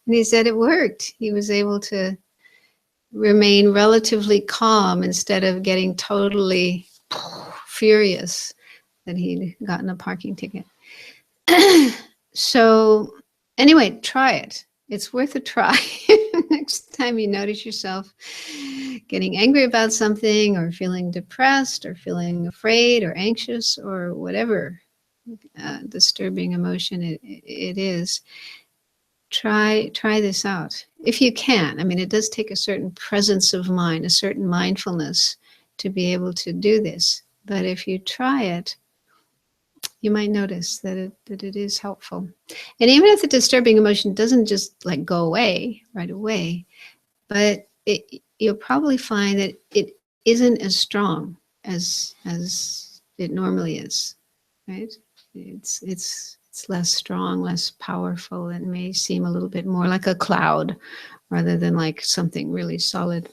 And he said it worked. He was able to remain relatively calm instead of getting totally furious that he'd gotten a parking ticket. So anyway, try it. It's worth a try. Next time you notice yourself getting angry about something, or feeling depressed, or feeling afraid or anxious, or whatever disturbing emotion it is, try this out if you can. I mean, it does take a certain presence of mind, a certain mindfulness to be able to do this. But if you try it, you might notice that it is helpful. And even if the disturbing emotion doesn't just like go away right away, but you'll probably find that it isn't as strong as it normally is, right? It's less strong, less powerful. It may seem a little bit more like a cloud rather than like something really solid.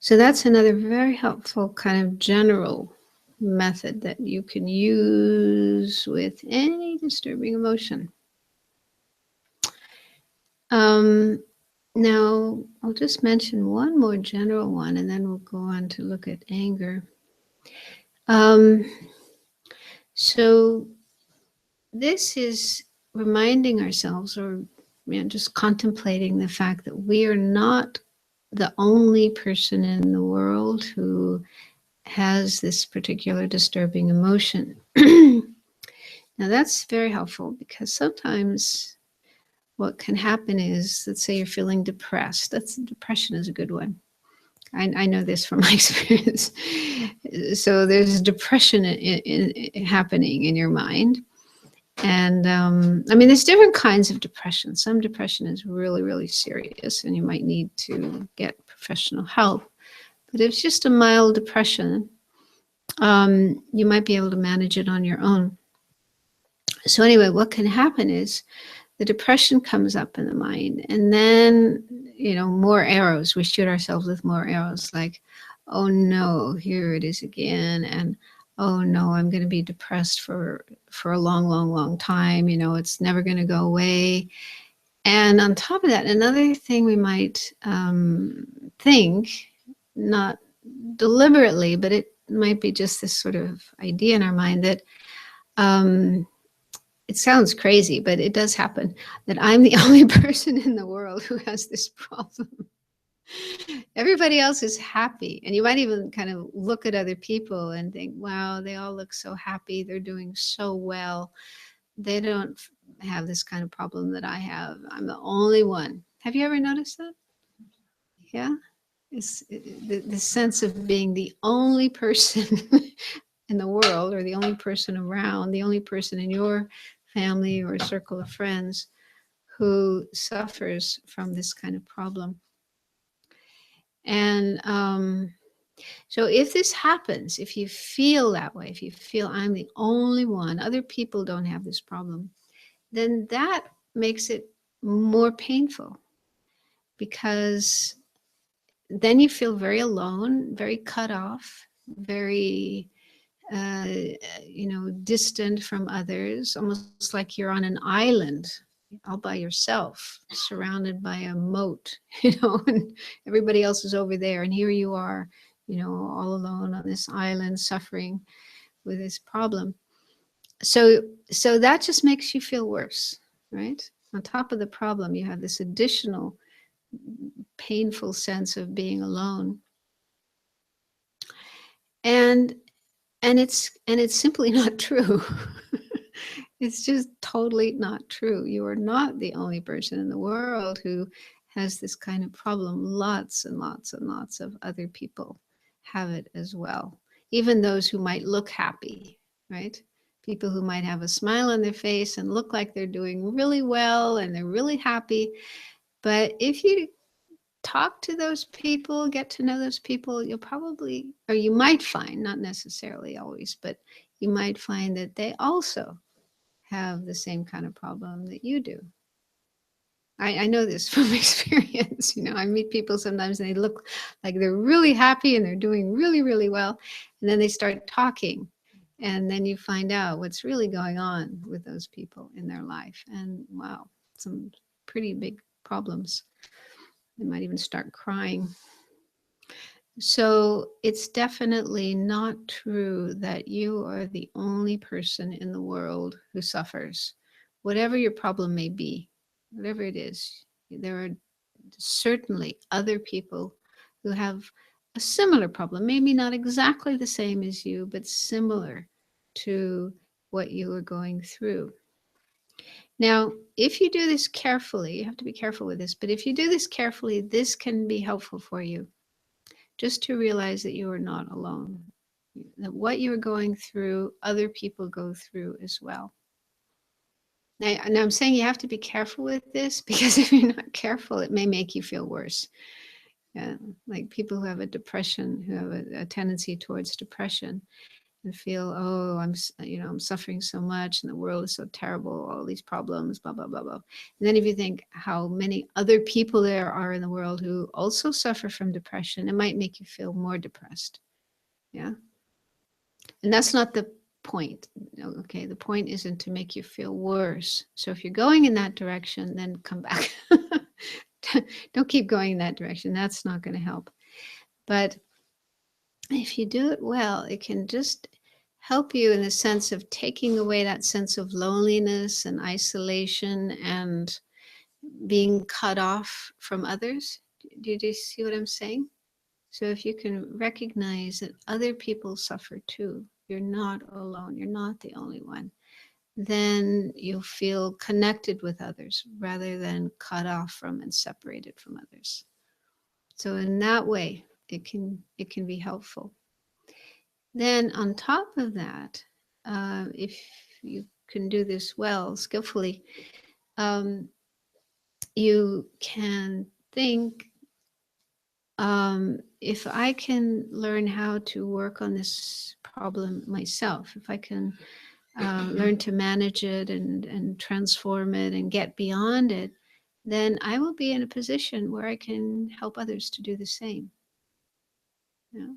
So that's another very helpful kind of general method that you can use with any disturbing emotion. Now, I'll just mention one more general one, and then we'll go on to look at anger. So this is reminding ourselves, or just contemplating the fact that we are not the only person in the world who has this particular disturbing emotion. Now that's very helpful, because sometimes what can happen is, let's say you're feeling depressed. Depression is a good one. I know this from my experience. So there's depression happening in your mind. And I mean, there's different kinds of depression. Some depression is really, really serious, and you might need to get professional help. But if it's just a mild depression, you might be able to manage it on your own. So anyway, what can happen is the depression comes up in the mind, and then, more arrows. We shoot ourselves with more arrows, like, oh no, here it is again. And oh no, I'm going to be depressed for a long, long, long time. It's never going to go away. And on top of that, another thing we might think, not deliberately, but it might be just this sort of idea in our mind that it sounds crazy, but it does happen, that I'm the only person in the world who has this problem. Everybody else is happy. And you might even kind of look at other people and think, wow, they all look so happy. They're doing so well. They don't have this kind of problem that I have. I'm the only one. Have you ever noticed that? Yeah. It's the sense of being the only person in the world, or the only person around, the only person in your family or circle of friends who suffers from this kind of problem. And so if this happens, if you feel that way, if you feel I'm the only one, other people don't have this problem, then that makes it more painful, because then you feel very alone, very cut off, very distant from others, almost like you're on an island all by yourself, surrounded by a moat, and everybody else is over there, and here you are, all alone on this island, suffering with this problem. So that just makes you feel worse, right? On top of the problem, you have this additional painful sense of being alone. And it's simply not true. It's just totally not true. You are not the only person in the world who has this kind of problem. Lots and lots and lots of other people have it as well. Even those who might look happy, right? People who might have a smile on their face and look like they're doing really well and they're really happy. But if you talk to those people, get to know those people, you'll probably, or you might find, not necessarily always, but you might find that they also have the same kind of problem that you do. I know this from experience. You know, I meet people sometimes and they look like they're really happy and they're doing really, really well. And then they start talking. And then you find out what's really going on with those people in their life. And wow, some pretty big problems. They might even start crying. So it's definitely not true that you are the only person in the world who suffers. Whatever your problem may be, whatever it is, there are certainly other people who have a similar problem, maybe not exactly the same as you, but similar to what you are going through. Now, if you do this carefully, you have to be careful with this, but if you do this carefully, this can be helpful for you. Just to realize that you are not alone, that what you're going through, other people go through as well. Now I'm saying you have to be careful with this because if you're not careful, it may make you feel worse. Yeah, like people who have a depression, who have a tendency towards depression and feel, oh, I'm suffering so much and the world is so terrible, all these problems, blah, blah, blah, blah. And then if you think how many other people there are in the world who also suffer from depression, it might make you feel more depressed. Yeah. And that's not the point. Okay. The point isn't to make you feel worse. So if you're going in that direction, then come back. Don't keep going in that direction. That's not going to help. But if you do it well, it can just help you in the sense of taking away that sense of loneliness and isolation and being cut off from others. Do you see what I'm saying? So if you can recognize that other people suffer too, you're not alone, you're not the only one, then you'll feel connected with others rather than cut off from and separated from others. So in that way, it can be helpful. Then on top of that, if you can do this well, skillfully, you can think, if I can learn how to work on this problem myself, if I can learn to manage it and transform it and get beyond it, then I will be in a position where I can help others to do the same. Yeah.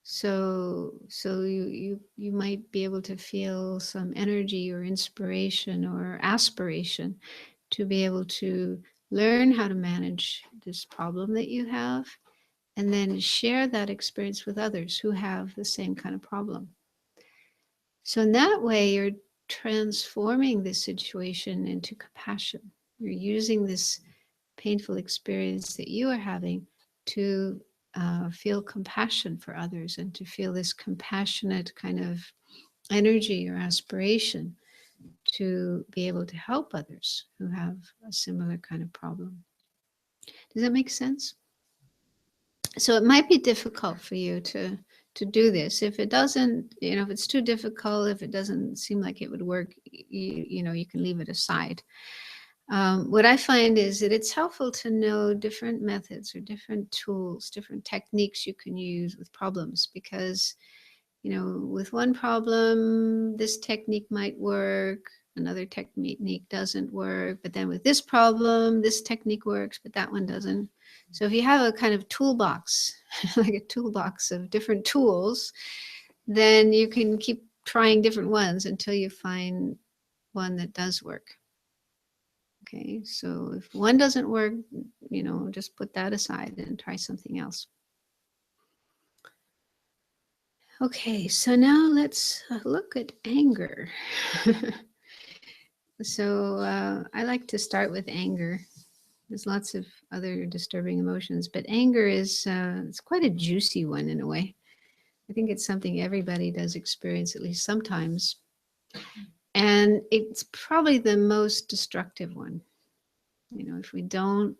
So you might be able to feel some energy or inspiration or aspiration to be able to learn how to manage this problem that you have, and then share that experience with others who have the same kind of problem. So in that way, you're transforming this situation into compassion. You're using this painful experience that you are having to feel compassion for others and to feel this compassionate kind of energy or aspiration to be able to help others who have a similar kind of problem. Does that make sense? So it might be difficult for you to do this. If it doesn't, if it's too difficult, if it doesn't seem like it would work, you can leave it aside. What I find is that it's helpful to know different methods or different tools, different techniques you can use with problems, because, with one problem, this technique might work, another technique doesn't work, but then with this problem, this technique works, but that one doesn't. So if you have a kind of toolbox, like a toolbox of different tools, then you can keep trying different ones until you find one that does work. Okay, so if one doesn't work, just put that aside and try something else. Okay, so now let's look at anger. So I like to start with anger. There's lots of other disturbing emotions, but anger is it's quite a juicy one in a way. I think it's something everybody does experience at least sometimes. And it's probably the most destructive one. You know, if we don't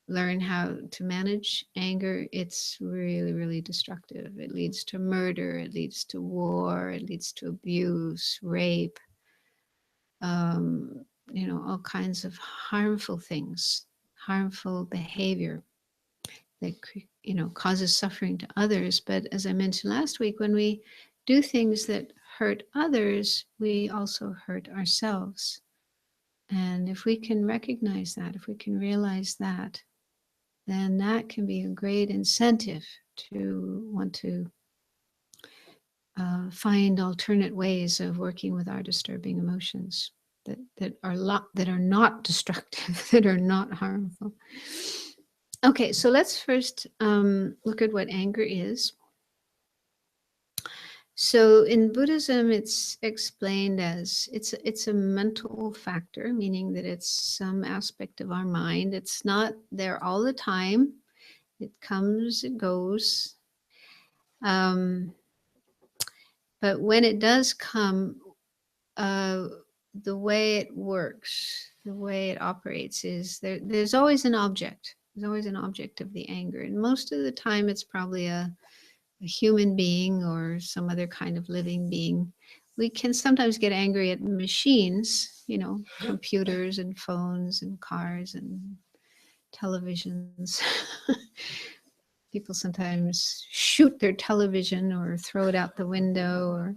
learn how to manage anger, it's really, really destructive. It leads to murder, it leads to war, it leads to abuse, rape, you know, all kinds of harmful things, harmful behavior that, you know, causes suffering to others. But as I mentioned last week, when we do things that hurt others, we also hurt ourselves. And if we can recognize that, if we can realize that, then that can be a great incentive to want to find alternate ways of working with our disturbing emotions that are not destructive, that are not harmful. Okay, so let's first look at what anger is. So in Buddhism, it's explained as it's a mental factor, meaning that it's some aspect of our mind. It's not there all the time. It comes, it goes. But when it does come, the way it works, the way it operates is there's always an object. There's always an object of the anger. And most of the time, it's probably a human being or some other kind of living being. We can sometimes get angry at machines, you know, computers and phones and cars and televisions. People sometimes shoot their television or throw it out the window. Or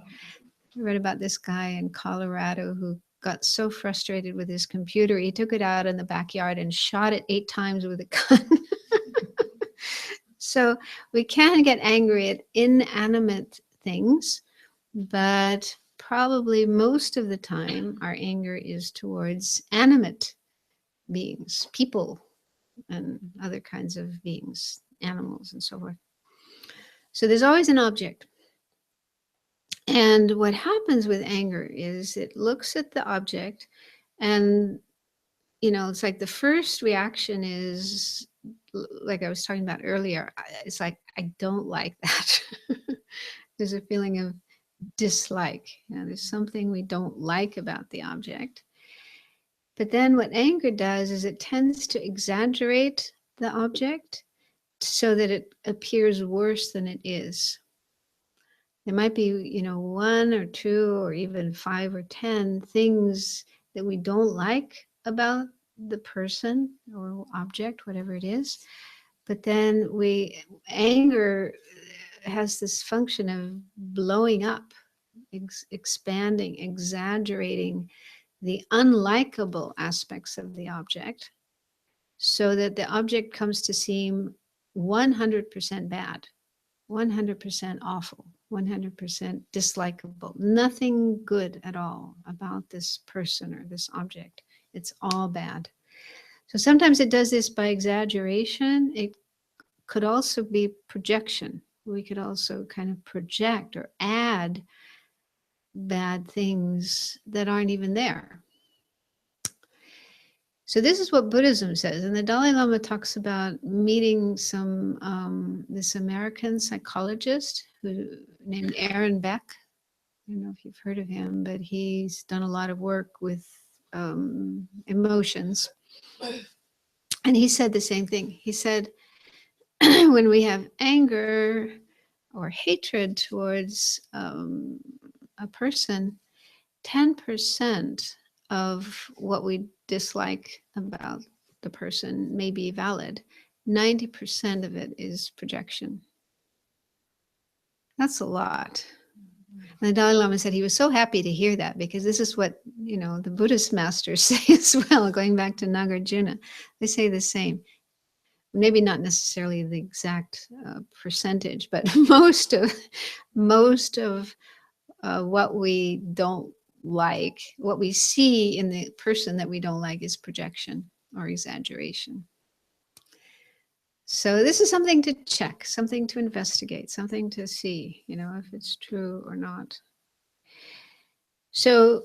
I read about this guy in Colorado who got so frustrated with his computer, he took it out in the backyard and shot it 8 times with a gun. So we can get angry at inanimate things, but probably most of the time our anger is towards animate beings, people and other kinds of beings, animals and so forth. So there's always an object. And what happens with anger is it looks at the object and, you know, it's like the first reaction is, like I was talking about earlier, it's like, I don't like that. There's a feeling of dislike. You know, there's something we don't like about the object. But then what anger does is it tends to exaggerate the object so that it appears worse than it is. There might be, you know, 1 or 2 or even 5 or 10 things that we don't like about the person or object, whatever it is. But then anger has this function of blowing up, expanding, exaggerating the unlikable aspects of the object so that the object comes to seem 100% bad, 100% awful, 100% dislikable, nothing good at all about this person or this object. It's all bad. So sometimes it does this by exaggeration. It could also be projection. We could also kind of project or add bad things that aren't even there. So this is what Buddhism says. And the Dalai Lama talks about meeting this American psychologist named Aaron Beck. I don't know if you've heard of him, but he's done a lot of work with emotions. And he said the same thing. He said, when we have anger or hatred towards a person, 10% of what we dislike about the person may be valid. 90% of it is projection. That's a lot. And the Dalai Lama said he was so happy to hear that, because this is what, you know, the Buddhist masters say as well, going back to Nagarjuna. They say the same. Maybe not necessarily the exact percentage, but most of what we don't like, what we see in the person that we don't like, is projection or exaggeration. So this is something to check, something to investigate, something to see, you know, if it's true or not. So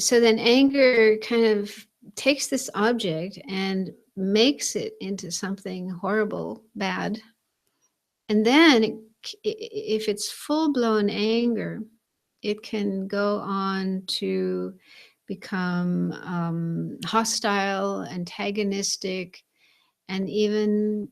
then anger kind of takes this object and makes it into something horrible, bad. And then if it's full-blown anger, it can go on to become hostile, antagonistic, and even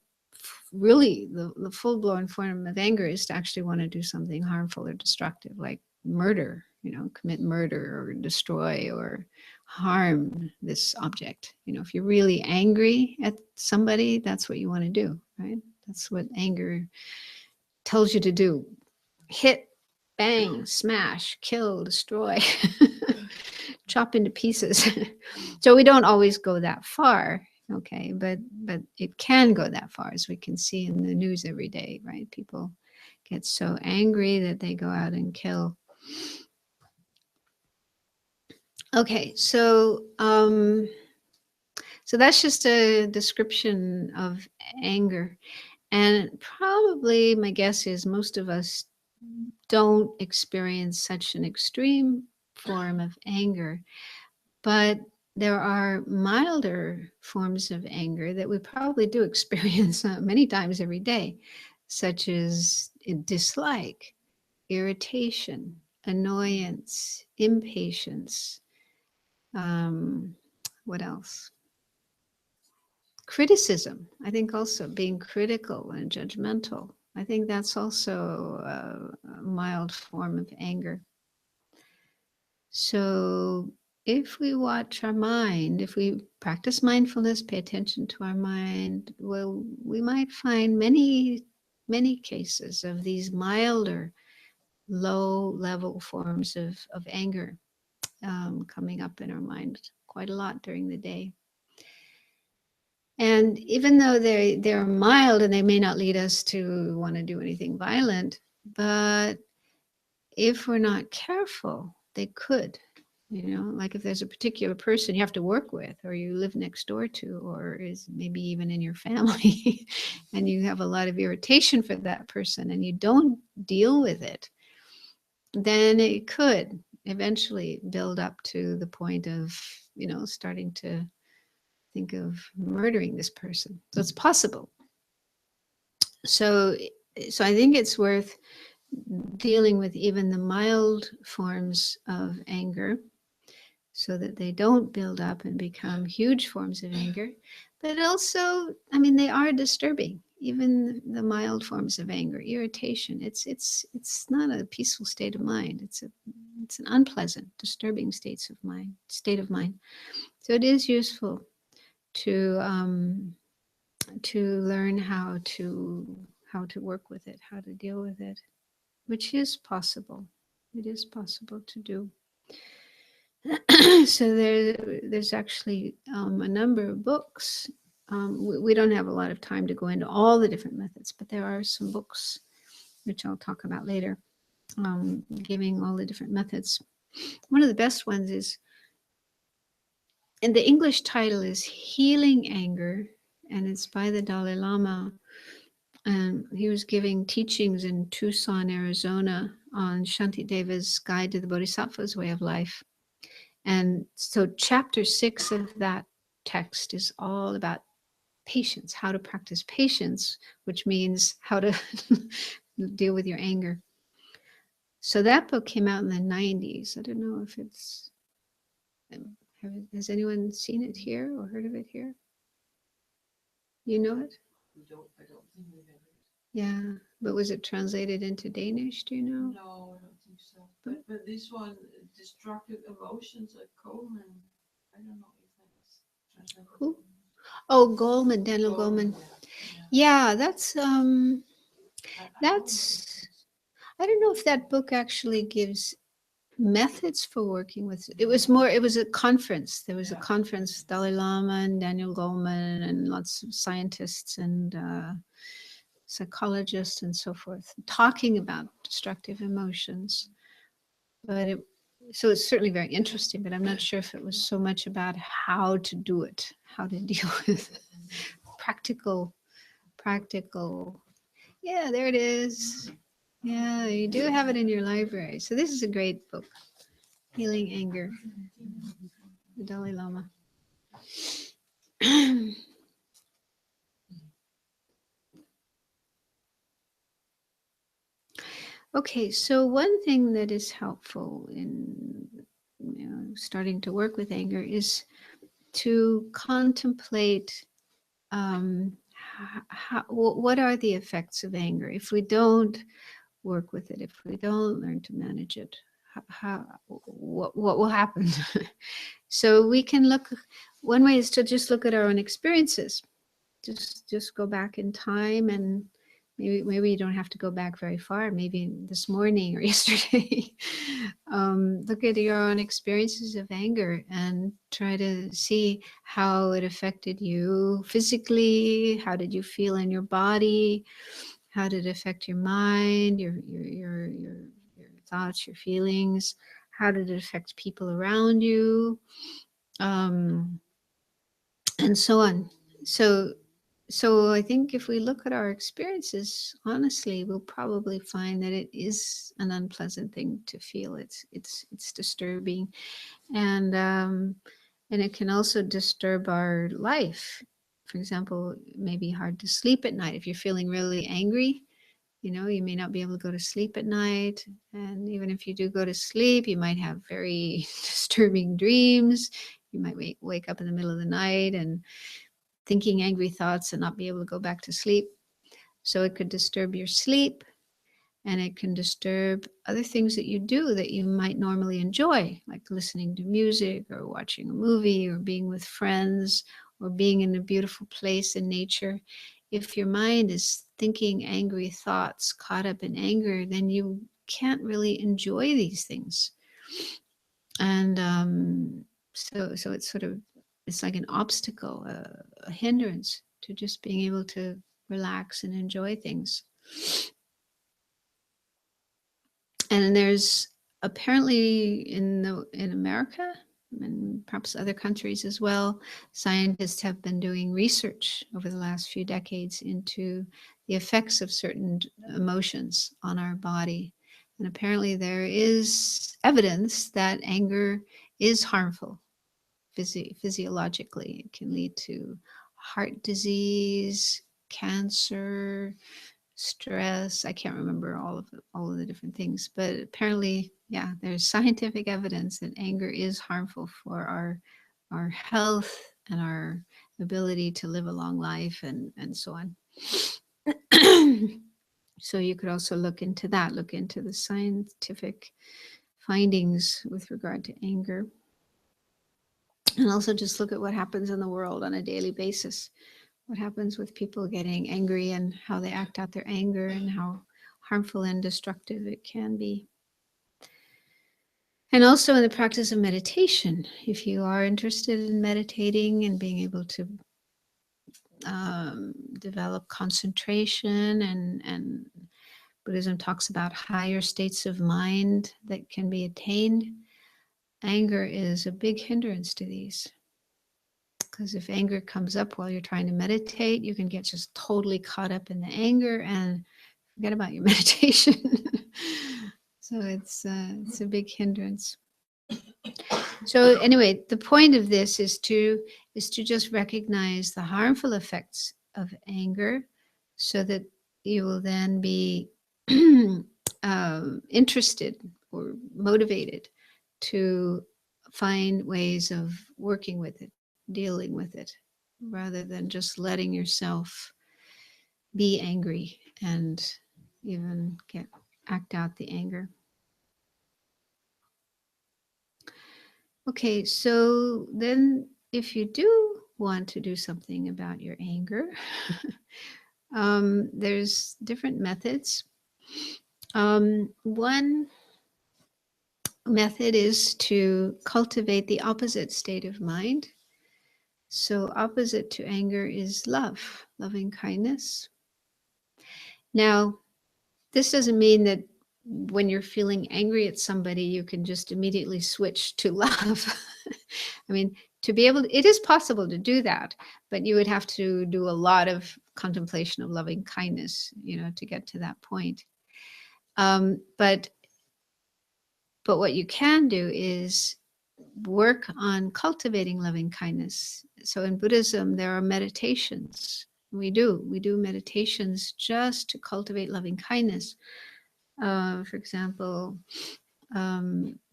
really the full-blown form of anger is to actually want to do something harmful or destructive, like murder, commit murder or destroy or harm this object. If you're really angry at somebody, that's what you want to do, right? That's what anger tells you to do. Hit, bang, smash, kill, destroy, chop into pieces. So we don't always go that far, okay, but it can go that far, as we can see in the news every day, right? People get so angry that they go out and kill. Okay, so that's just a description of anger. And probably my guess is most of us don't experience such an extreme form of anger, but there are milder forms of anger that we probably do experience many times every day, such as dislike, irritation, annoyance, impatience. What else? Criticism. I think also being critical and judgmental. I think that's also a mild form of anger. So if we watch our mind, if we practice mindfulness, pay attention to our mind, well, we might find many, many cases of these milder, low-level forms of anger coming up in our mind quite a lot during the day. And even though they're mild and they may not lead us to want to do anything violent, but if we're not careful, they could. Like if there's a particular person you have to work with, or you live next door to, or is maybe even in your family, and you have a lot of irritation for that person and you don't deal with it, then it could eventually build up to the point of, starting to think of murdering this person. So it's possible. So I think it's worth dealing with even the mild forms of anger, so that they don't build up and become huge forms of anger. But also, they are disturbing. Even the mild forms of anger, irritation, it's not a peaceful state of mind. It's an unpleasant, disturbing state of mind. So it is useful to learn how to work with it, how to deal with it, which is possible. It is possible to do. So there's actually a number of books. We don't have a lot of time to go into all the different methods, but there are some books, which I'll talk about later, giving all the different methods. One of the best ones is, and the English title is Healing Anger, and it's by the Dalai Lama. And he was giving teachings in Tucson, Arizona, on Shantideva's Guide to the Bodhisattva's Way of Life. And so chapter 6 of that text is all about patience, how to practice patience, which means how to deal with your anger. So that book came out in the 90s. I don't know if it's, has anyone seen it here or heard of it here? You know it? I don't think we've ever. Yeah, but was it translated into Danish? Do you know? No, I don't think so. But this one, Destructive Emotions at Coleman, I don't know if that's translated. Who? Oh, Goleman, Daniel Goleman. Yeah, that's I don't know if that book actually gives methods for working with. It was a conference. There was a conference, Dalai Lama and Daniel Goleman and lots of scientists and psychologists and so forth, talking about destructive emotions. But so it's certainly very interesting, but I'm not sure if it was so much about how to do it, how to deal with practical. Yeah, there it is. Yeah, you do have it in your library. So this is a great book, Healing Anger, the Dalai Lama. Okay, so one thing that is helpful in starting to work with anger is to contemplate what are the effects of anger if we don't work with it, if we don't learn to manage it. What will happen? So we can look. One way is to just look at our own experiences. Just go back in time, and maybe you don't have to go back very far. Maybe this morning or yesterday. Look at your own experiences of anger and try to see how it affected you physically. How did you feel in your body? How did it affect your mind, your thoughts, your feelings? How did it affect people around you? And so on. So I think if we look at our experiences honestly, we'll probably find that it is an unpleasant thing to feel. It's disturbing, and it can also disturb our life. For example, it may be hard to sleep at night if you're feeling really angry. You may not be able to go to sleep at night, and even if you do go to sleep, you might have very disturbing dreams. You might wake up in the middle of the night and thinking angry thoughts and not be able to go back to sleep. So it could disturb your sleep, and it can disturb other things that you do that you might normally enjoy, like listening to music or watching a movie or being with friends or being in a beautiful place in nature. If your mind is thinking angry thoughts, caught up in anger, then you can't really enjoy these things. And so it's like an obstacle, a hindrance to just being able to relax and enjoy things. And there's apparently in America and perhaps other countries as well, scientists have been doing research over the last few decades into the effects of certain emotions on our body. And apparently there is evidence that anger is harmful physiologically. It can lead to heart disease, cancer, stress. I can't remember all of the different things, but apparently, yeah, there's scientific evidence that anger is harmful for our health and our ability to live a long life and so on. So you could also look into that, look into the scientific findings with regard to anger. And also just look at what happens in the world on a daily basis. What happens with people getting angry and how they act out their anger and how harmful and destructive it can be. And also in the practice of meditation, if you are interested in meditating and being able to develop concentration, and Buddhism talks about higher states of mind that can be attained, anger is a big hindrance to these. Because if anger comes up while you're trying to meditate, you can get just totally caught up in the anger and forget about your meditation. So it's a big hindrance. So anyway, the point of this is to just recognize the harmful effects of anger, so that you will then be interested or motivated to find ways of working with it, dealing with it, rather than just letting yourself be angry and even act out the anger. Okay, so then if you do want to do something about your anger, there's different methods. One method is to cultivate the opposite state of mind. So opposite to anger is love, loving kindness. Now, this doesn't mean that when you're feeling angry at somebody, you can just immediately switch to love. I mean, it is possible to do that, but you would have to do a lot of contemplation of loving kindness, to get to that point. But what you can do is work on cultivating loving kindness. So in Buddhism, there are meditations. We do meditations just to cultivate loving kindness. For example,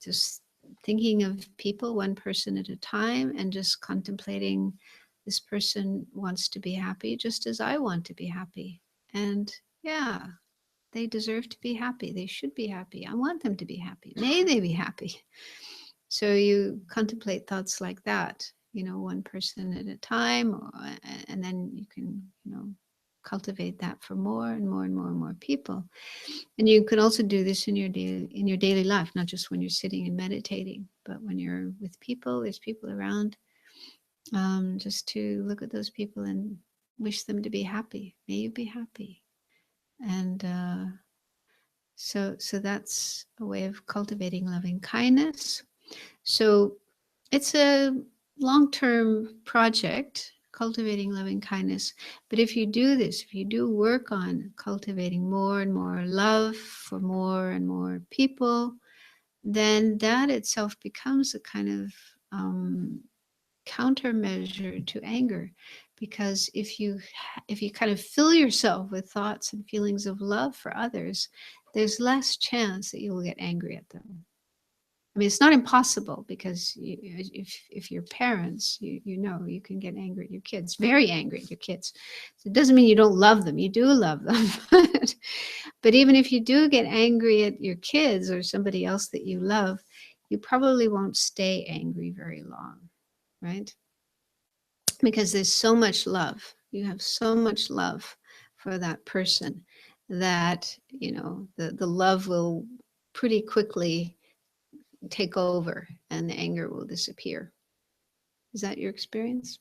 just thinking of people one person at a time and just contemplating, this person wants to be happy just as I want to be happy. And yeah, they deserve to be happy. They should be happy. I want them to be happy. May they be happy. So you contemplate thoughts like that, one person at a time, and then you can, cultivate that for more and more and more and more people. And you can also do this in your daily life, not just when you're sitting and meditating, but when you're with people, there's people around, just to look at those people and wish them to be happy. May you be happy. And so that's a way of cultivating loving kindness. So it's a long-term project, cultivating loving kindness. But if you do this, if you do work on cultivating more and more love for more and more people, then that itself becomes a kind of countermeasure to anger. Because if you kind of fill yourself with thoughts and feelings of love for others, there's less chance that you will get angry at them. I mean, it's not impossible, because if you're parents, you can get angry at your kids, very angry at your kids. So it doesn't mean you don't love them. You do love them. But even if you do get angry at your kids or somebody else that you love, you probably won't stay angry very long, right? Because there's so much love. You have so much love for that person that, the love will pretty quickly take over and the anger will disappear. Is that your experience?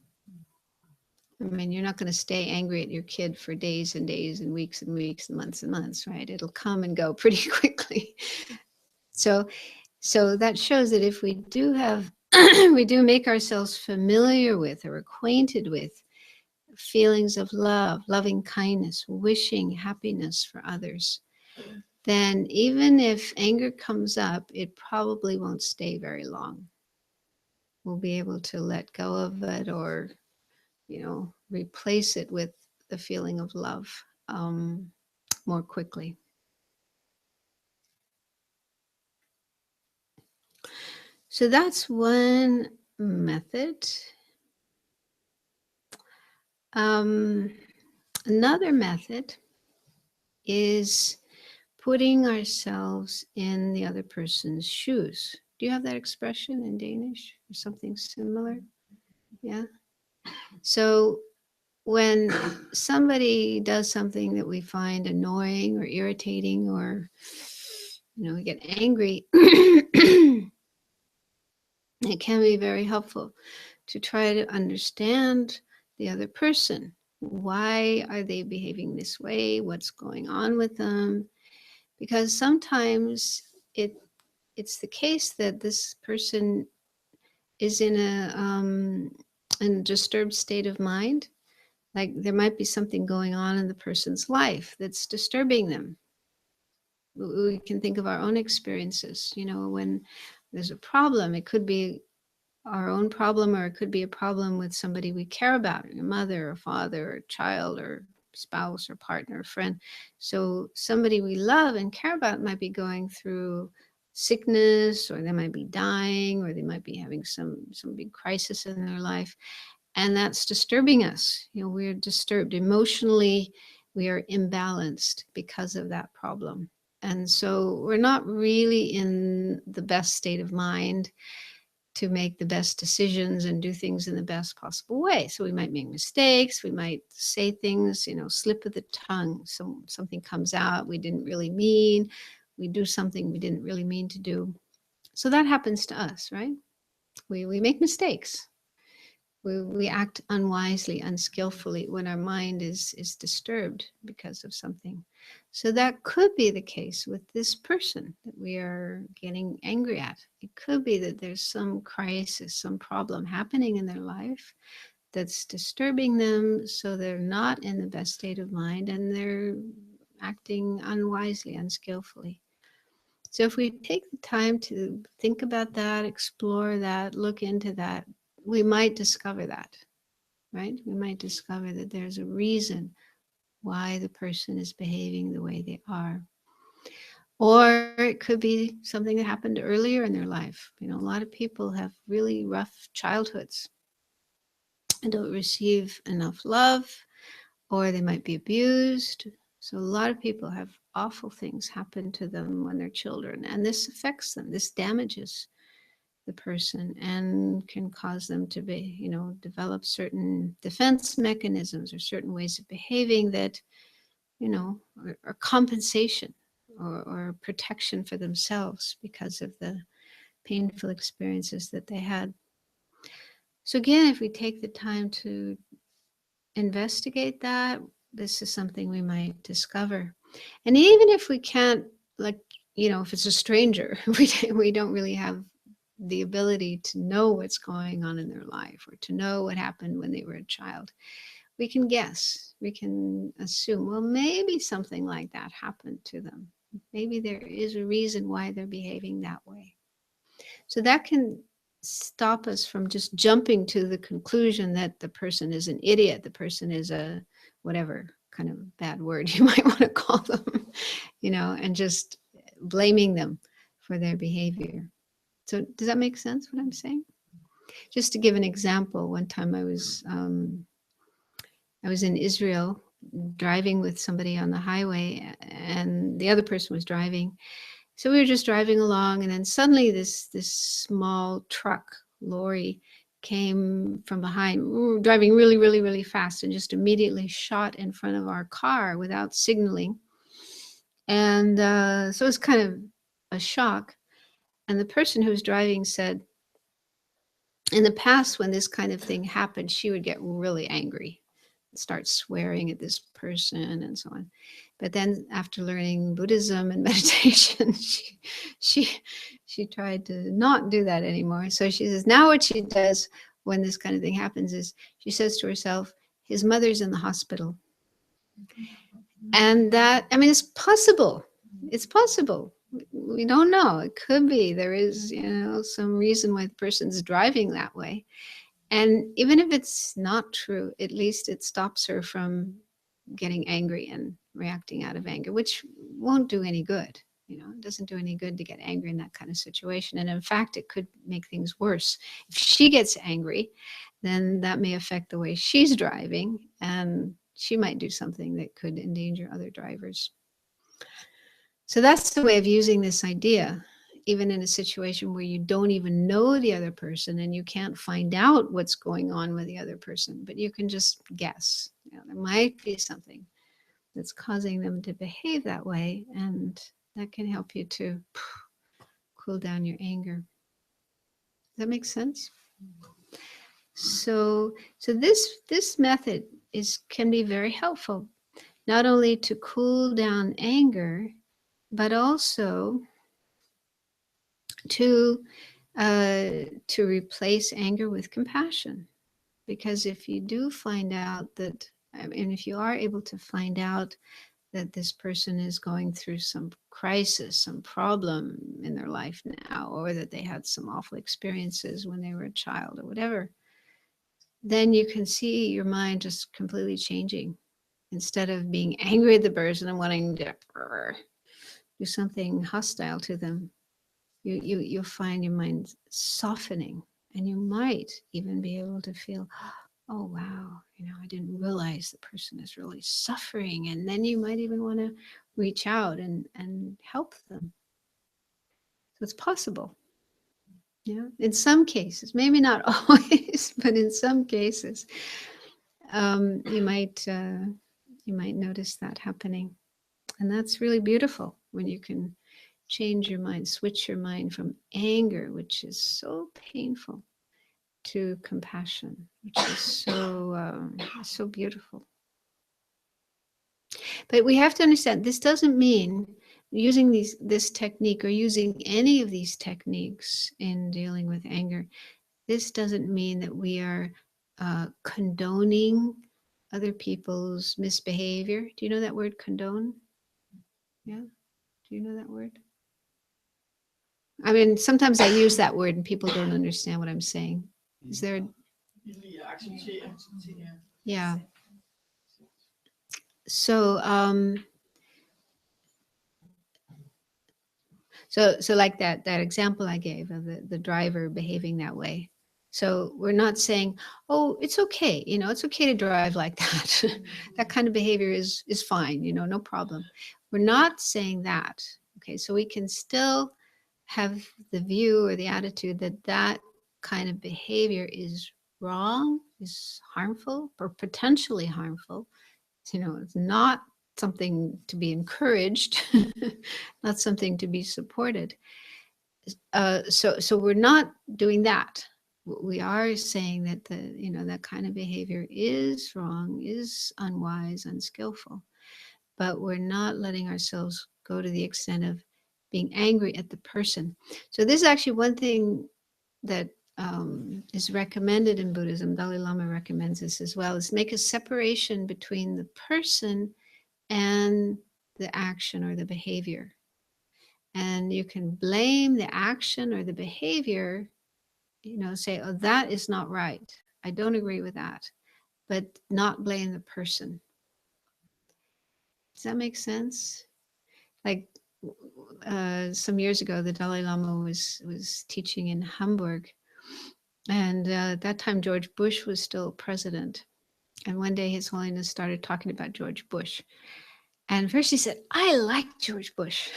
I mean, you're not going to stay angry at your kid for days and days and weeks and weeks and months, right? It'll come and go pretty quickly. So that shows that if we do have, we do make ourselves familiar with or acquainted with feelings of love, loving kindness, wishing happiness for others, then even if anger comes up, it probably won't stay very long. We'll be able to let go of it, or, replace it with the feeling of love more quickly. So that's one method. Another method is putting ourselves in the other person's shoes. Do you have that expression in Danish or something similar? Yeah. So when somebody does something that we find annoying or irritating, or, we get angry, it can be very helpful to try to understand the other person. Why are they behaving this way? What's going on with them? Because sometimes it's the case that this person is in a disturbed state of mind. Like there might be something going on in the person's life that's disturbing them. We can think of our own experiences, when there's a problem. It could be our own problem, or it could be a problem with somebody we care about, your mother or father or child or spouse or partner or friend. So somebody we love and care about might be going through sickness, or they might be dying, or they might be having some big crisis in their life. And that's disturbing us. We're disturbed emotionally. We are imbalanced because of that problem. And so we're not really in the best state of mind to make the best decisions and do things in the best possible way. So we might make mistakes. We might say things, slip of the tongue. Something comes out we didn't really mean. We do something we didn't really mean to do. So that happens to us, right? We make mistakes. We act unwisely, unskillfully when our mind is disturbed because of something. So that could be the case with this person that we are getting angry at. It could be that there's some crisis, some problem happening in their life that's disturbing them, so they're not in the best state of mind and they're acting unwisely, unskillfully. So if we take the time to think about that, explore that, look into that, we might discover that, right? We might discover that there's a reason why the person is behaving the way they are. Or it could be something that happened earlier in their life. You know, a lot of people have really rough childhoods and don't receive enough love, or they might be abused. So a lot of people have awful things happen to them when they're children, and this affects them. This damages the person and can cause them to be, you know, develop certain defense mechanisms or certain ways of behaving that, you know, are compensation or protection for themselves because of the painful experiences that they had. So again, if we take the time to investigate that, this is something we might discover. And even if we can't, like, you know, if it's a stranger, we don't really have the ability to know what's going on in their life or to know what happened when they were a child. We can guess, we can assume, well, maybe something like that happened to them. Maybe there is a reason why they're behaving that way. So that can stop us from just jumping to the conclusion that the person is an idiot, the person is a whatever kind of bad word you might want to call them, you know, and just blaming them for their behavior. So does that make sense what I'm saying? Just to give an example, one time I was in Israel driving with somebody on the highway, and the other person was driving. So we were just driving along, and then suddenly this small truck, lorry, came from behind. We were driving really, really, really fast and just immediately shot in front of our car without signaling. And so it was kind of a shock. And the person who was driving said, in the past, when this kind of thing happened, she would get really angry, start swearing at this person and so on. But then after learning Buddhism and meditation, she tried to not do that anymore. So she says now what she does when this kind of thing happens is she says to herself, his mother's in the hospital. And that, I mean, it's possible. It's possible. We don't know. It could be there is, you know, some reason why the person's driving that way. And even if it's not true, at least it stops her from getting angry and reacting out of anger, which won't do any good. You know, it doesn't do any good to get angry in that kind of situation. And in fact, it could make things worse. If she gets angry, then that may affect the way she's driving, and she might do something that could endanger other drivers. So that's the way of using this idea, even in a situation where you don't even know the other person and you can't find out what's going on with the other person, but you can just guess. You know, there might be something that's causing them to behave that way, and that can help you to cool down your anger. Does that make sense? So this method can be very helpful, not only to cool down anger, but also to replace anger with compassion. Because if you do find out that, and if you are able to find out that this person is going through some crisis, some problem in their life now, or that they had some awful experiences when they were a child or whatever, then you can see your mind just completely changing. Instead of being angry at the person and wanting to do something hostile to them, you'll find your mind softening, and you might even be able to feel, oh wow, you know, I didn't realize the person is really suffering. And then you might even want to reach out and help them. So it's possible. Yeah, in some cases, maybe not always, but in some cases, you might notice that happening, and that's really beautiful when you can change your mind, switch your mind from anger, which is so painful, to compassion, which is so beautiful. But we have to understand, this doesn't mean using this technique or using any of these techniques in dealing with anger. This doesn't mean that we are condoning other people's misbehavior. Do you know that word, condone? Yeah? Do you know that word? I mean, sometimes I use that word and people don't understand what I'm saying. Is there? Yeah. So So like that example I gave of the driver behaving that way. So we're not saying, oh, it's okay, it's okay to drive like that. That kind of behavior is fine, no problem. We're not saying that. Okay, so we can still have the view or the attitude that that kind of behavior is wrong, is harmful, or potentially harmful. It's not something to be encouraged, not something to be supported. So we're not doing that. We are saying that that kind of behavior is wrong, is unwise, unskillful, but we're not letting ourselves go to the extent of being angry at the person. So this is actually one thing that is recommended in Buddhism. Dalai Lama recommends this as well, is make a separation between the person and the action or the behavior. And you can blame the action or the behavior, say, oh, that is not right. I don't agree with that, but not blame the person. Does that make sense? Like some years ago, the Dalai Lama was teaching in Hamburg. And at that time, George Bush was still president. And one day His Holiness started talking about George Bush. And first he said, I like George Bush.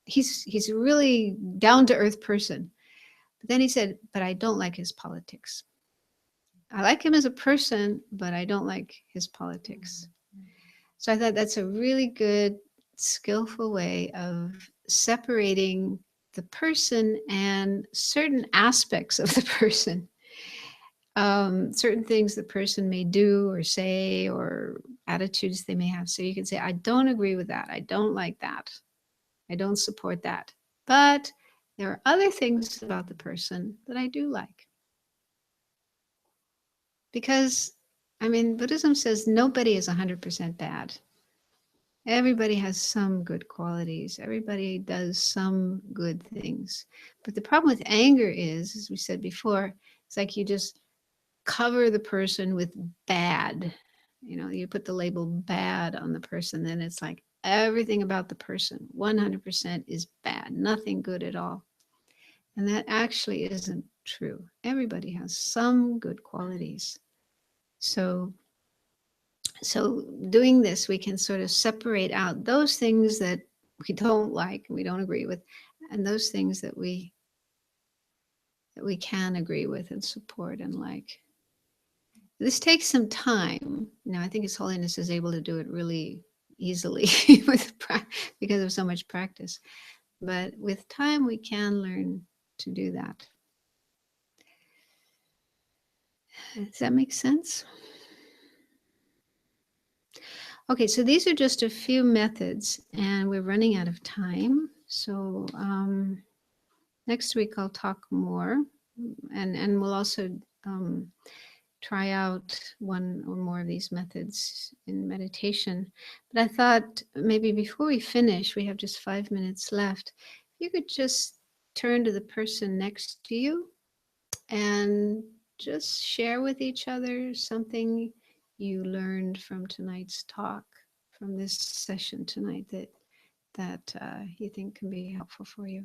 He's a really down-to-earth person. But then he said, but I don't like his politics. I like him as a person, but I don't like his politics. So I thought that's a really good, skillful way of separating the person and certain aspects of the person. Certain things the person may do or say or attitudes they may have. So you can say, I don't agree with that. I don't like that. I don't support that. But there are other things about the person that I do like. Because, Buddhism says nobody is 100% bad. Everybody has some good qualities. Everybody does some good things. But the problem with anger is, as we said before, it's like you just cover the person with bad. You put the label bad on the person, then it's like everything about the person, 100% is bad, nothing good at all. And that actually isn't true. Everybody has some good qualities. So doing this, we can sort of separate out those things that we don't like and we don't agree with, and those things that we can agree with and support and like. This takes some time. I think His Holiness is able to do it really easily because of so much practice. But with time, we can learn to do that. Does that make sense? Okay, so these are just a few methods, and we're running out of time. So next week I'll talk more, and we'll also try out one or more of these methods in meditation. But I thought maybe before we finish, we have just 5 minutes left, you could just turn to the person next to you and just share with each other something you learned from tonight's talk, from this session tonight that you think can be helpful for you.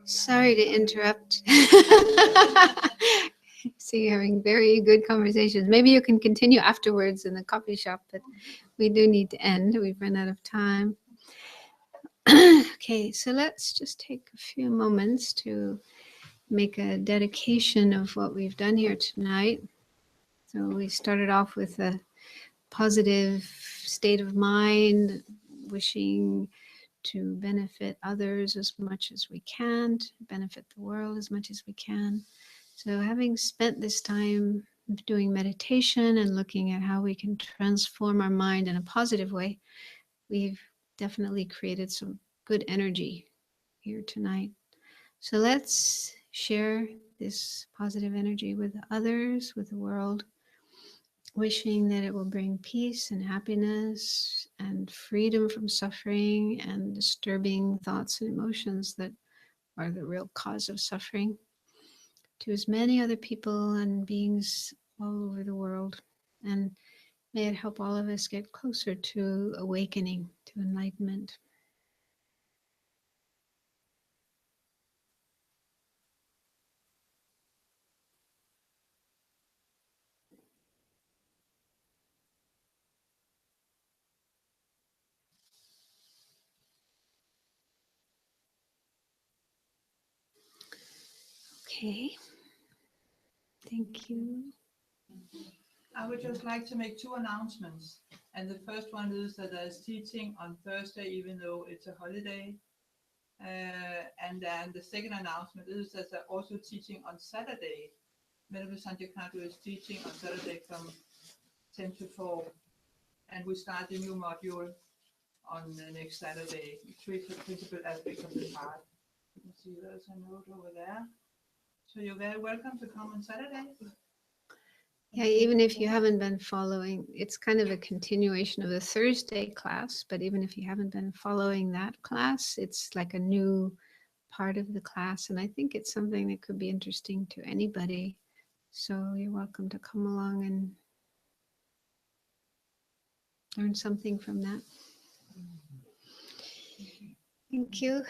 Sorry to interrupt. see you having very good conversations. Maybe you can continue afterwards in the coffee shop, but we do need to end. We've run out of time. Okay, so let's just take a few moments to make a dedication of what we've done here tonight. So we started off with a positive state of mind, wishing to benefit others as much as we can, to benefit the world as much as we can. So having spent this time doing meditation and looking at how we can transform our mind in a positive way, we've definitely created some good energy here tonight. So let's share this positive energy with others, with the world, wishing that it will bring peace and happiness and freedom from suffering and disturbing thoughts and emotions that are the real cause of suffering to as many other people and beings all over the world. And may it help all of us get closer to awakening, to enlightenment. Okay. Thank you. I would just like to make two announcements. And the first one is that there's teaching on Thursday, even though it's a holiday. And then the second announcement is that they're also teaching on Saturday. Medicine Sangye Khadro is teaching on Saturday from 10 to 4. And we start the new module on the next Saturday, three principal aspects of the heart. You can see there's a note over there. So you're very welcome to come on Saturday. Yeah, even if you haven't been following, it's kind of a continuation of the Thursday class, but even if you haven't been following that class, it's like a new part of the class. And I think it's something that could be interesting to anybody. So you're welcome to come along and learn something from that. Thank you.